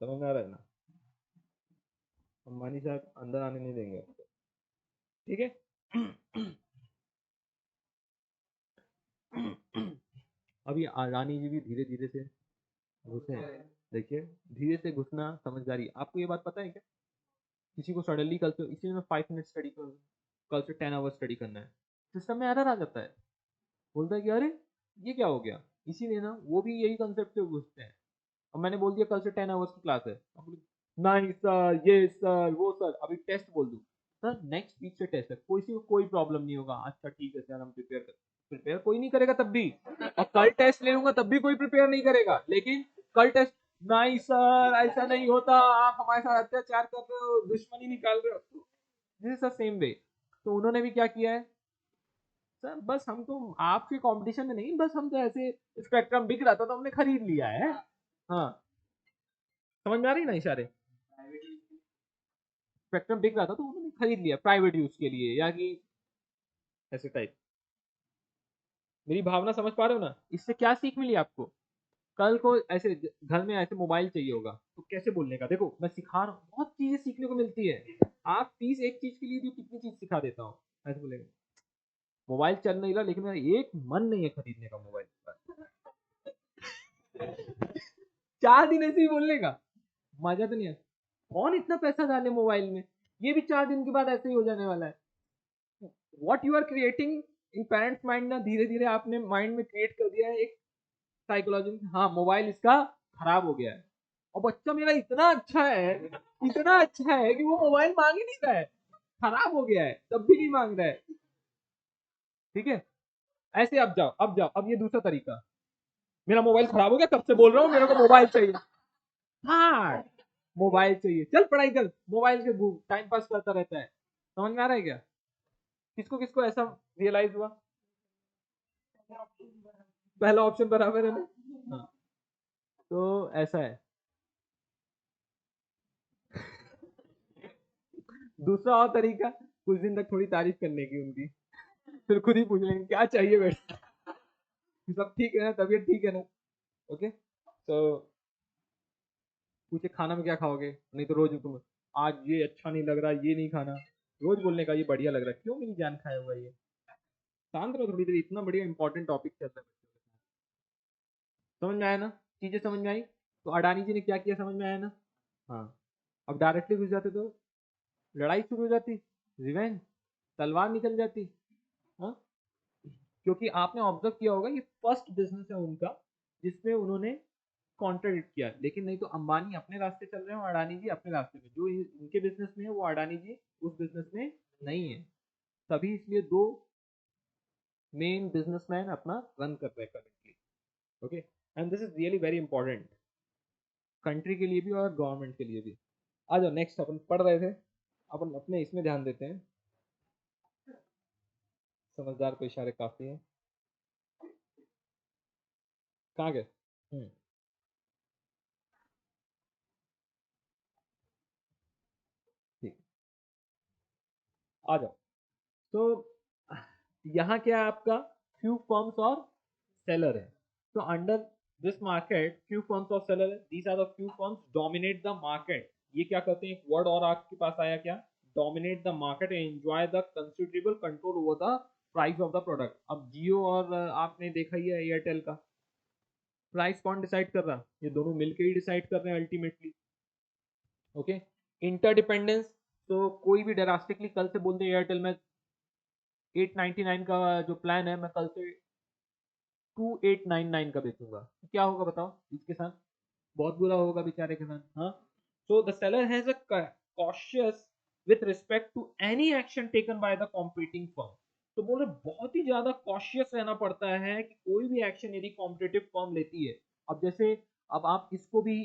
समझ में आ रहा है ना, अंबानी साहब अंदर आने नहीं देंगे आपको, ठीक है। अभी रानी जी भी धीरे धीरे से घुसे हैं, देखिए धीरे से घुसना समझदारी। आपको ये बात पता है क्या, किसी को सडनली कल से, इसी में 5 मिनट स्टडी कर, कल से 10 आवर स्टडी करना है, सिस्टम में एरर आ जाता है, बोलता है कि अरे ये क्या हो गया, इसीलिए ना वो भी यही कंसेप्ट से घुसते हैं। और मैंने बोल दिया कल से 10 आवर्स की क्लास है, नहीं सर, ये सर, वो सर, अभी टेस्ट बोल दूँ, सर नेक्स्ट वीक से टेस्ट है, किसी को कोई प्रॉब्लम नहीं होगा, अच्छा ठीक है सर हम प्रिपेयर कर, प्रिपेयर कोई नहीं करेगा तब भी, और कल टेस्ट ले लूंगा तब भी कोई प्रिपेयर नहीं करेगा, लेकिन कल टेस्ट, नहीं सर ऐसा नहीं होता, आप हमारे साथ अत्याचार कर रहे हो, दुश्मनी निकाल रहे हो, this is the same way. तो उन्होंने भी क्या किया है, सर बस हम तो आपके कंपटीशन में नहीं, बस हम तो ऐसे स्पेक्ट्रम बिक रहा था तो हमने खरीद लिया है। हाँ समझ में आ रही ना इशारे, स्पेक्ट्रम बिक रहा था तो उन्होंने खरीद लिया प्राइवेट यूज के लिए, या कि ऐसे टाइप। मेरी भावना समझ पा रहे हो ना, इससे क्या सीख मिली आपको, कल को ऐसे घर में ऐसे मोबाइल चाहिए होगा तो कैसे बोलने का, देखो मैं सिखा रहा हूँ, बहुत चीजें सीखने को मिलती है। आप 30 एक चीज के लिए भी कितनी चीज सिखा देता हूँ, ऐसे बोलेंगे मोबाइल चल नहीं रहा लेकिन मेरा एक मन नहीं है खरीदने का मोबाइल, 4 दिन ऐसे ही बोलने का, मजा तो नहीं है, कौन इतना पैसा डाले मोबाइल में, ये भी 4 दिन के बाद ऐसे ही हो जाने वाला है। What you are creating in parents mind ना, धीरे धीरे आपने माइंड में क्रिएट कर दिया है एक साइकोलॉजी, हाँ मोबाइल इसका खराब हो गया है, और बच्चा मेरा इतना अच्छा है, इतना अच्छा है कि वो मोबाइल मांग ही नहीं रहा है, खराब हो गया है तब भी नहीं मांग रहा है, ठीक है। ऐसे अब जाओ, अब ये दूसरा तरीका, मेरा मोबाइल खराब हो गया कब से बोल रहा हूँ, मेरे को मोबाइल चाहिए, हाँ मोबाइल चाहिए, चल पढ़ाई कर, मोबाइल के टाइम पास करता रहता है, समझ में आ रहा है क्या? किसको किसको ऐसा रियलाइज हुआ? पहला ऑप्शन बराबर है ना? हाँ, तो ऐसा है। दूसरा और तरीका, कुछ दिन तक थोड़ी तारीफ करने की उनकी, फिर खुद ही पूछ लेंगे क्या चाहिए बेटा, सब ठीक है ना, तबीयत ठीक है ना? ओके, तो पूछे खाना में क्या खाओगे, नहीं तो रोज तुम आज ये अच्छा नहीं लग रहा, ये नहीं खाना, रोज बोलने का ये बढ़िया लग रहा है, क्यों मेरी जान खाया हुआ ये? शांत रहो थोड़ी देर, इतना बढ़िया इंपॉर्टेंट टॉपिक चल रहा है बच्चों के साथ। समझ में आया ना? चीजें समझ में आई? तो अडानी जी ने क्या किया, समझ में आया ना? हाँ, अब डायरेक्टली घुस जाते तो लड़ाई शुरू हो जाती, रिवेंज, तलवार निकल जाती। हाँ, क्योंकि आपने ऑब्जर्व किया होगा ये फर्स्ट बिजनेस है उनका जिसमें उन्होंने कॉन्ट्रडिक्ट किया, लेकिन नहीं तो अंबानी अपने रास्ते चल रहे हैं और अडानी जी अपने रास्ते में, जो इनके बिजनेस में है वो अडानी जी उस बिजनेस में नहीं है। तभी इसलिए दो मेन बिजनेसमैन अपना रन कर रहे हैं currently. Okay, and this is really very important country के लिए भी और गवर्नमेंट के लिए भी। आ जाओ नेक्स्ट, अपन पढ़ रहे थे, अपन अपने इसमें ध्यान देते हैं। समझदार को इशारे काफी है, कहाँ गए? ठीक, आ जाओ। तो यहाँ क्या है आपका, फ्यू फर्म्स और सेलर है। तो under this market few firms और सेलर है, these are the few firms dominate the market. ये क्या करते हैं, एक वर्ड और आपके पास आया क्या, dominate the market and enjoy the considerable control over the price of the product. अब जियो और आपने देखा ही है एयरटेल का प्राइस कौन डिसाइड कर रहा, ये दोनों मिलकर ही डिसाइड कर रहे हैं अल्टीमेटली। ओके, इंटरडिपेंडेंस, तो कोई भी ड्रास्टिकली कल से बोल दे एयरटेल में 899 का जो प्लान है मैं कल से 2899 का बेचूंगा, तो क्या होगा बताओ इसके साथ? बहुत बुरा होगा बेचारे के साथ। हाँ, so the seller has a cautious with respect to any action taken by the competing firm। तो बोल रहे बहुत ही ज्यादा कॉशियस रहना पड़ता है कि कोई भी एक्शन यदि कॉम्पिटिटिव फर्म लेती है। अब जैसे, अब आप इसको भी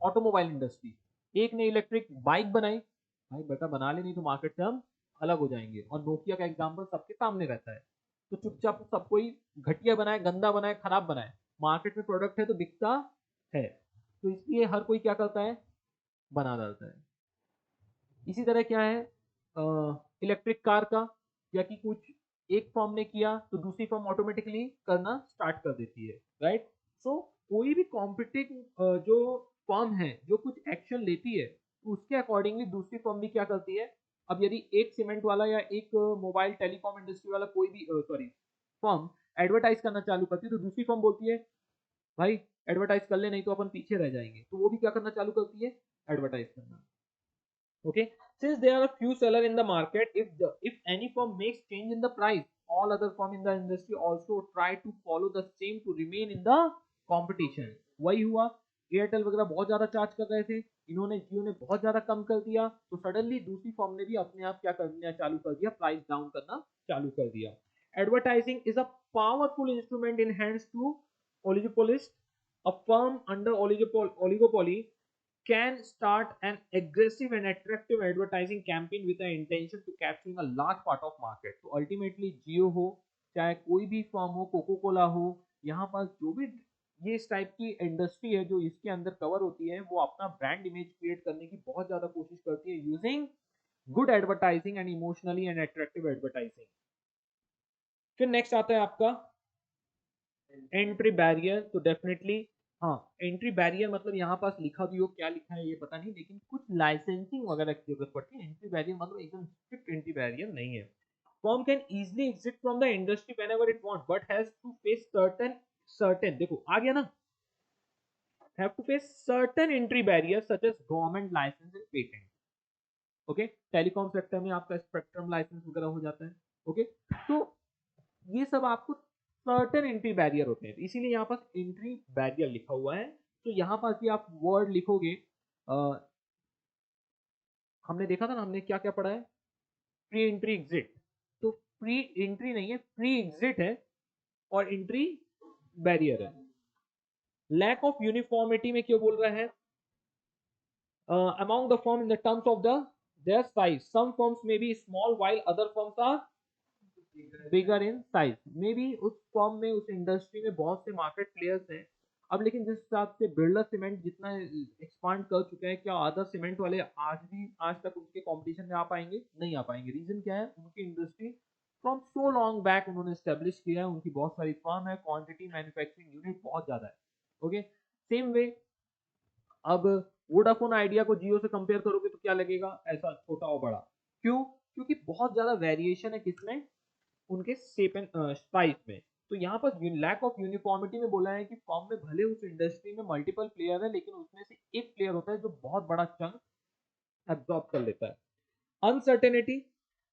ऑटोमोबाइल इंडस्ट्री, एक ने इलेक्ट्रिक बाइक बनाई, भाई बेटा बना ले नहीं तो मार्केट से हम अलग हो जाएंगे, और नोकिया का एग्जांपल सबके सामने रहता है। तो चुपचाप सब कोई घटिया बनाए, गंदा बनाए, खराब बनाए, मार्केट में प्रोडक्ट है तो बिकता है, तो इसलिए हर कोई क्या करता है, बना डालता है। इसी तरह क्या है इलेक्ट्रिक कार का, या कि कुछ एक फॉर्म ने किया तो दूसरी फॉर्म ऑटोमेटिकली करना स्टार्ट कर देती है, राइट? सो कोई भी कॉम्पिटिटिव जो फॉर्म है जो कुछ एक्शन लेती है तो उसके अकॉर्डिंगली दूसरी फॉर्म भी क्या करती है। अब यदि एक सीमेंट वाला या एक मोबाइल टेलीकॉम इंडस्ट्री वाला कोई भी सॉरी फॉर्म एडवर्टाइज करना चालू करती है तो दूसरी फॉर्म बोलती है भाई एडवर्टाइज कर ले नहीं तो अपन पीछे रह जाएंगे, तो वो भी क्या करना चालू करती है, एडवर्टाइज करना। Okay, since there are a few seller in the market, if any firm makes change in the price, all other firm in the industry also try to follow the same to remain in the competition। वही हुआ, एयरटेल वगैरह बहुत ज्यादा चार्ज कर रहे थे, इन्होंने जियो ने बहुत ज्यादा कम कर दिया, तो सडनली दूसरी फर्म ने भी अपने आप क्या करना चालू कर दिया, प्राइस डाउन करना चालू कर दिया। Advertising is a powerful instrument in hands to oligopolist. A firm under oligopoly can start an aggressive and attractive advertising campaign with the intention to capturing a large part of market। तो अल्टीमेटली जियो हो चाहे कोई भी फर्म हो, कोको कोला हो, यहाँ पर जो भी ये इस टाइप की इंडस्ट्री है जो इसके अंदर कवर होती है वो अपना ब्रांड इमेज क्रिएट करने की बहुत ज्यादा कोशिश करती है using good advertising and emotionally and attractive advertising. फिर नेक्स्ट आता है आपका एंट्री बैरियर। तो डेफिनेटली हाँ, एंट्री बैरियर मतलब यहाँ पास लिखा भी हो, क्या लिखा है ये पता नहीं, लेकिन कुछ लाइसेंसिंग वगैरह की जरूरत पड़ती है। एंट्री बैरियर मतलब एकदम स्ट्रिक्ट एंट्री बैरियर नहीं है। Firm can easily exit from the industry whenever it want but has to face certain देखो आ गया ना, have to face certain entry barrier such as government license and patent. Okay, telecom sector में आपका स्पेक्ट्रम लाइसेंस वगैरह हो जाता है। ओके, तो ये सब आपको सर्टेन एंट्री बैरियर होते हैं, इसीलिए यहाँ पास एंट्री बैरियर लिखा हुआ है। तो यहाँ पास भी आप वर्ड लिखोगे, हमने देखा था ना, हमने क्या क्या पढ़ा है, प्री एंट्री एग्जिट, तो प्री एंट्री नहीं है, प्री एग्जिट है, और एंट्री बैरियर है। लैक ऑफ यूनिफॉर्मिटी में क्यों बोल रहा है, among the firm in the terms of the their size. Some firms may be small while other firms are bigger in size. May be उस फॉर्म में उस इंडस्ट्री में बहुत से मार्केट प्लेयर्स हैं. अब लेकिन जिस हिसाब से बिरला सीमेंट जितना एक्सपांड कर चुके हैं, क्या अदर सीमेंट वाले आज तक उनके कंपटीशन में आ पाएंगे? नहीं आ पाएंगे. रीजन क्या है? उनकी industry from so long back उन्होंने स्टेब्लिश किया है, उनकी बहुत सारी फर्म है, क्वांटिटी मैन्युफैक्चरिंग यूनिट बहुत ज्यादा है. ओके, सेम वे अब वोडाफोन आइडिया को जियो से कंपेयर करोगे तो क्या लगेगा? ऐसा छोटा और बड़ा. क्यों? क्योंकि बहुत ज्यादा वेरिएशन है किसमें? उनके शेप एंड प्राइस में. तो यहाँ पर लैक ऑफ यूनिफॉर्मिटी में बोला है कि फॉर्म में भले उस इंडस्ट्री में मल्टीपल प्लेयर है, लेकिन उसमें से एक प्लेयर होता है जो बहुत बड़ा चंक एब्जॉर्ब कर लेता है. Uncertainty,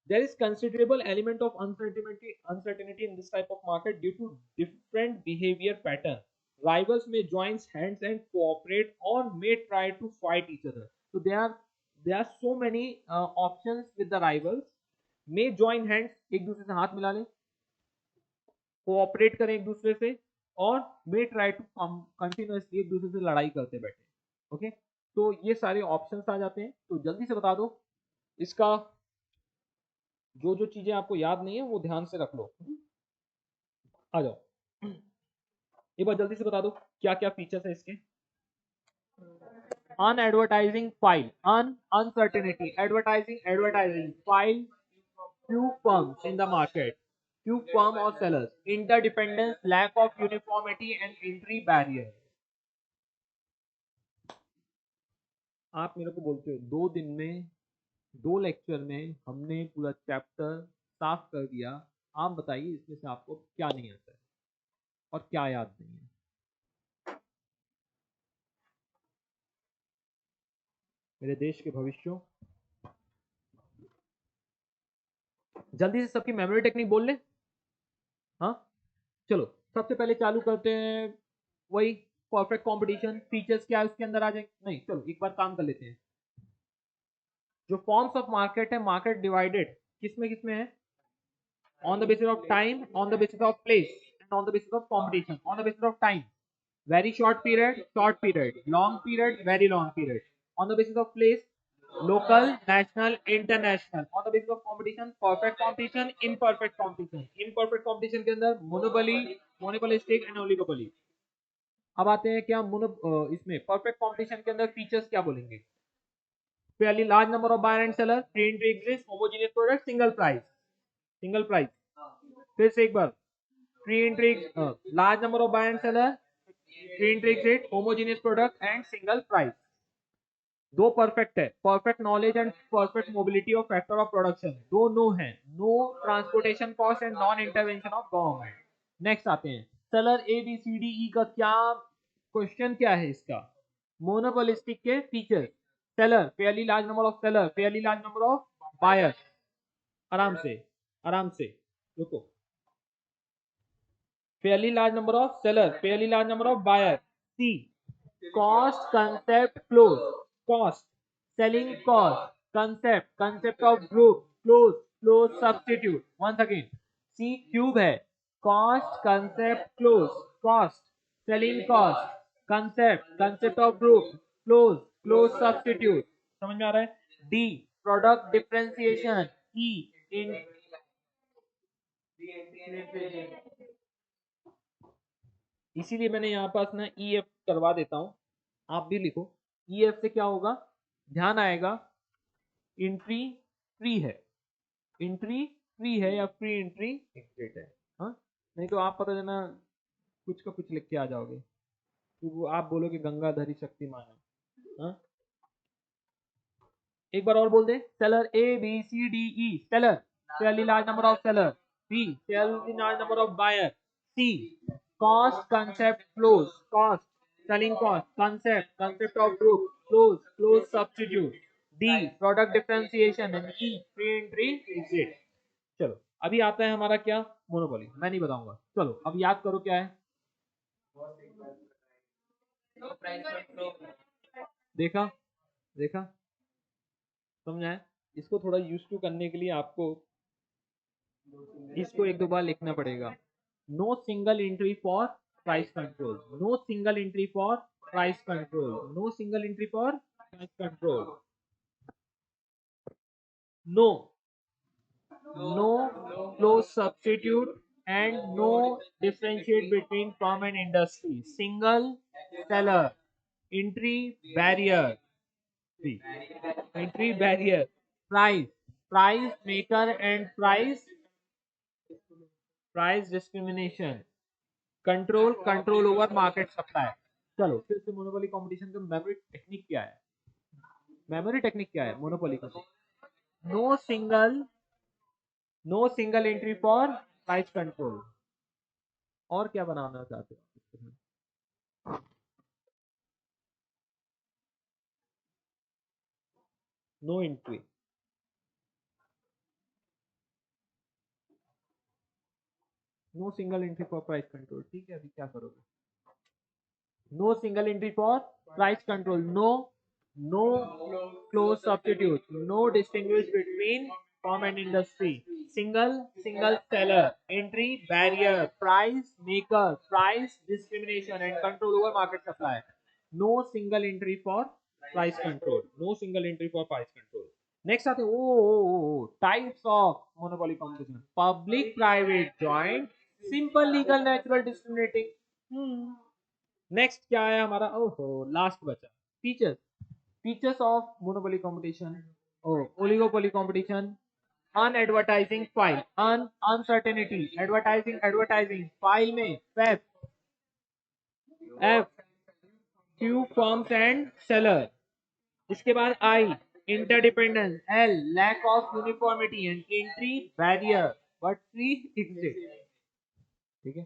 there is considerable element of uncertainty in this type of market due to different behavior pattern. Rivals may join hands and cooperate or may try to fight each other. So there are so many options with the rivals. May join hands, एक दूसरे से हाथ मिला लें, कोऑपरेट करें एक दूसरे से, और मे ट्राई टू कंटिन्यूअसली एक दूसरे से लड़ाई करते बैठे. ओके, तो ये सारे ऑप्शंस आ जाते हैं. तो जल्दी से बता दो इसका, जो जो चीजें आपको याद नहीं है वो ध्यान से रख लो. आ जाओ, एक बार जल्दी से बता दो क्या क्या फीचर्स है इसके. Unadvertising file, uncertainty, advertising file, few firms in the market, few firm or sellers, interdependence, lack of uniformity and entry barrier. आप मेरे को बोलते हो 2 दिन में 2 लेक्चर में हमने पूरा चैप्टर साफ कर दिया. आप बताइए इसमें से आपको क्या नहीं आता है और क्या याद नहीं है. मेरे देश के भविष्यों, जल्दी से सबकी मेमोरी टेक्निक बोल ले. हाँ, चलो सबसे पहले चालू करते हैं वही परफेक्ट कंपटीशन. फीचर्स क्या है उसके अंदर आ जाएंगे? नहीं, चलो एक बार काम कर लेते हैं. जो फॉर्म्स ऑफ मार्केट है, मार्केट डिवाइडेड किसमें किसमें है? On the basis of time, on the basis of place and on the basis of competition. On the basis of time, very short period, long period, very long period. On the basis of place, local, national, international. On the basis of competition, perfect competition, imperfect competition. Imperfect competition के अंदर monopoly, monopolistic and oligopoly. अब आते हैं क्या इसमें परफेक्ट कंपटीशन के अंदर फीचर्स क्या बोलेंगे? fairly large number of buyer and seller, free entry exists, homogeneous product, single price. फिर से एक बार, free entry, large number of buyer and seller, free entry exist, homogeneous product and single price. दो परफेक्ट है, perfect knowledge and perfect mobility of factor of production. दो नो है, no transportation cost and non intervention of government. Next आते हैं seller A B C D E का क्या क्वेश्चन क्या है इसका? मोनोपोलिस्टिक के features. Seller, fairly large number of seller, fairly large number of buyer. आराम से, आराम से रुको. fairly large number of seller, fairly large number of buyer. C, cost concept close, cost, selling cost, concept of group, close substitute. Once again, C cube है, cost concept close, cost, selling cost, concept of group, close substitute. समझ में आ रहा है? D, product differentiation. E, in इसीलिए मैंने यहाँ पास ना ई एफ करवा देता हूँ, आप भी लिखो. ई एफ से क्या होगा? ध्यान आएगा, एंट्री फ्री है, एंट्री फ्री है या फ्री एंट्री एग्जिट है. हाँ, नहीं तो आप पता देना कुछ का कुछ लिख के आ जाओगे, तो आप बोलोगे गंगाधरी शक्तिमान है. हाँ, एक बार और बोल दे. Seller A B C D E, seller, fairly large number of seller. B, fairly large number of buyer. C, cost concept close, cost, selling cost, concept of group, close substitute. D, product differentiation. And E, free entry exit. चलो अभी आता है हमारा क्या? मोनोपोली. मैं नहीं बताऊंगा, चलो अब याद करो क्या है. देखा, देखा, समझा है? इसको थोड़ा यूज टू करने के लिए आपको इसको एक दो बार लिखना पड़ेगा. No single entry for price control, no single entry for price control, no single entry for price control. no, no close substitute, and no differentiate between firm and industry. Single seller, entry barrier, see, entry barrier, price, price maker and price discrimination, control over market supply. चलो फिर से मोनोपोली कंपटीशन का मेमोरी टेक्निक क्या है? मेमोरी टेक्निक क्या है मोनोपोली का? No single entry for price control. और क्या बनाना चाहते हो? No entry, no single entry for price control. ठीक है, अभी क्या करोगे? No single entry for price control, no close substitute, no distinguish between form and industry, single seller, entry barrier, price maker, price discrimination and control over market supply. No single entry for price control, no single entry for price control. Next आते ओ types of monopoly competition. Public private joint, simple legal natural discriminating. Next क्या है हमारा? ओहो लास्ट बचा. Features, features of monopoly competition. Oligopoly competition. Unadvertising file, uncertainty, advertising file में F few firms and seller. इसके बाद I interdependence, L lack of uniformity and entry barrier but free exit. ठीक है,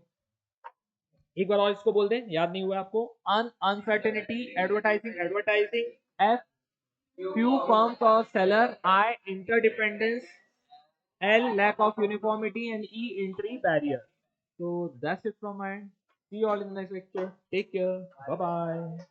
एक बार और इसको बोल दें, याद नहीं हुआ आपको? Uncertainty, advertising F few firms और seller, I interdependence, L lack of uniformity and E entry barrier. So that's it from my end. See you all in the next lecture. Take care. Bye bye.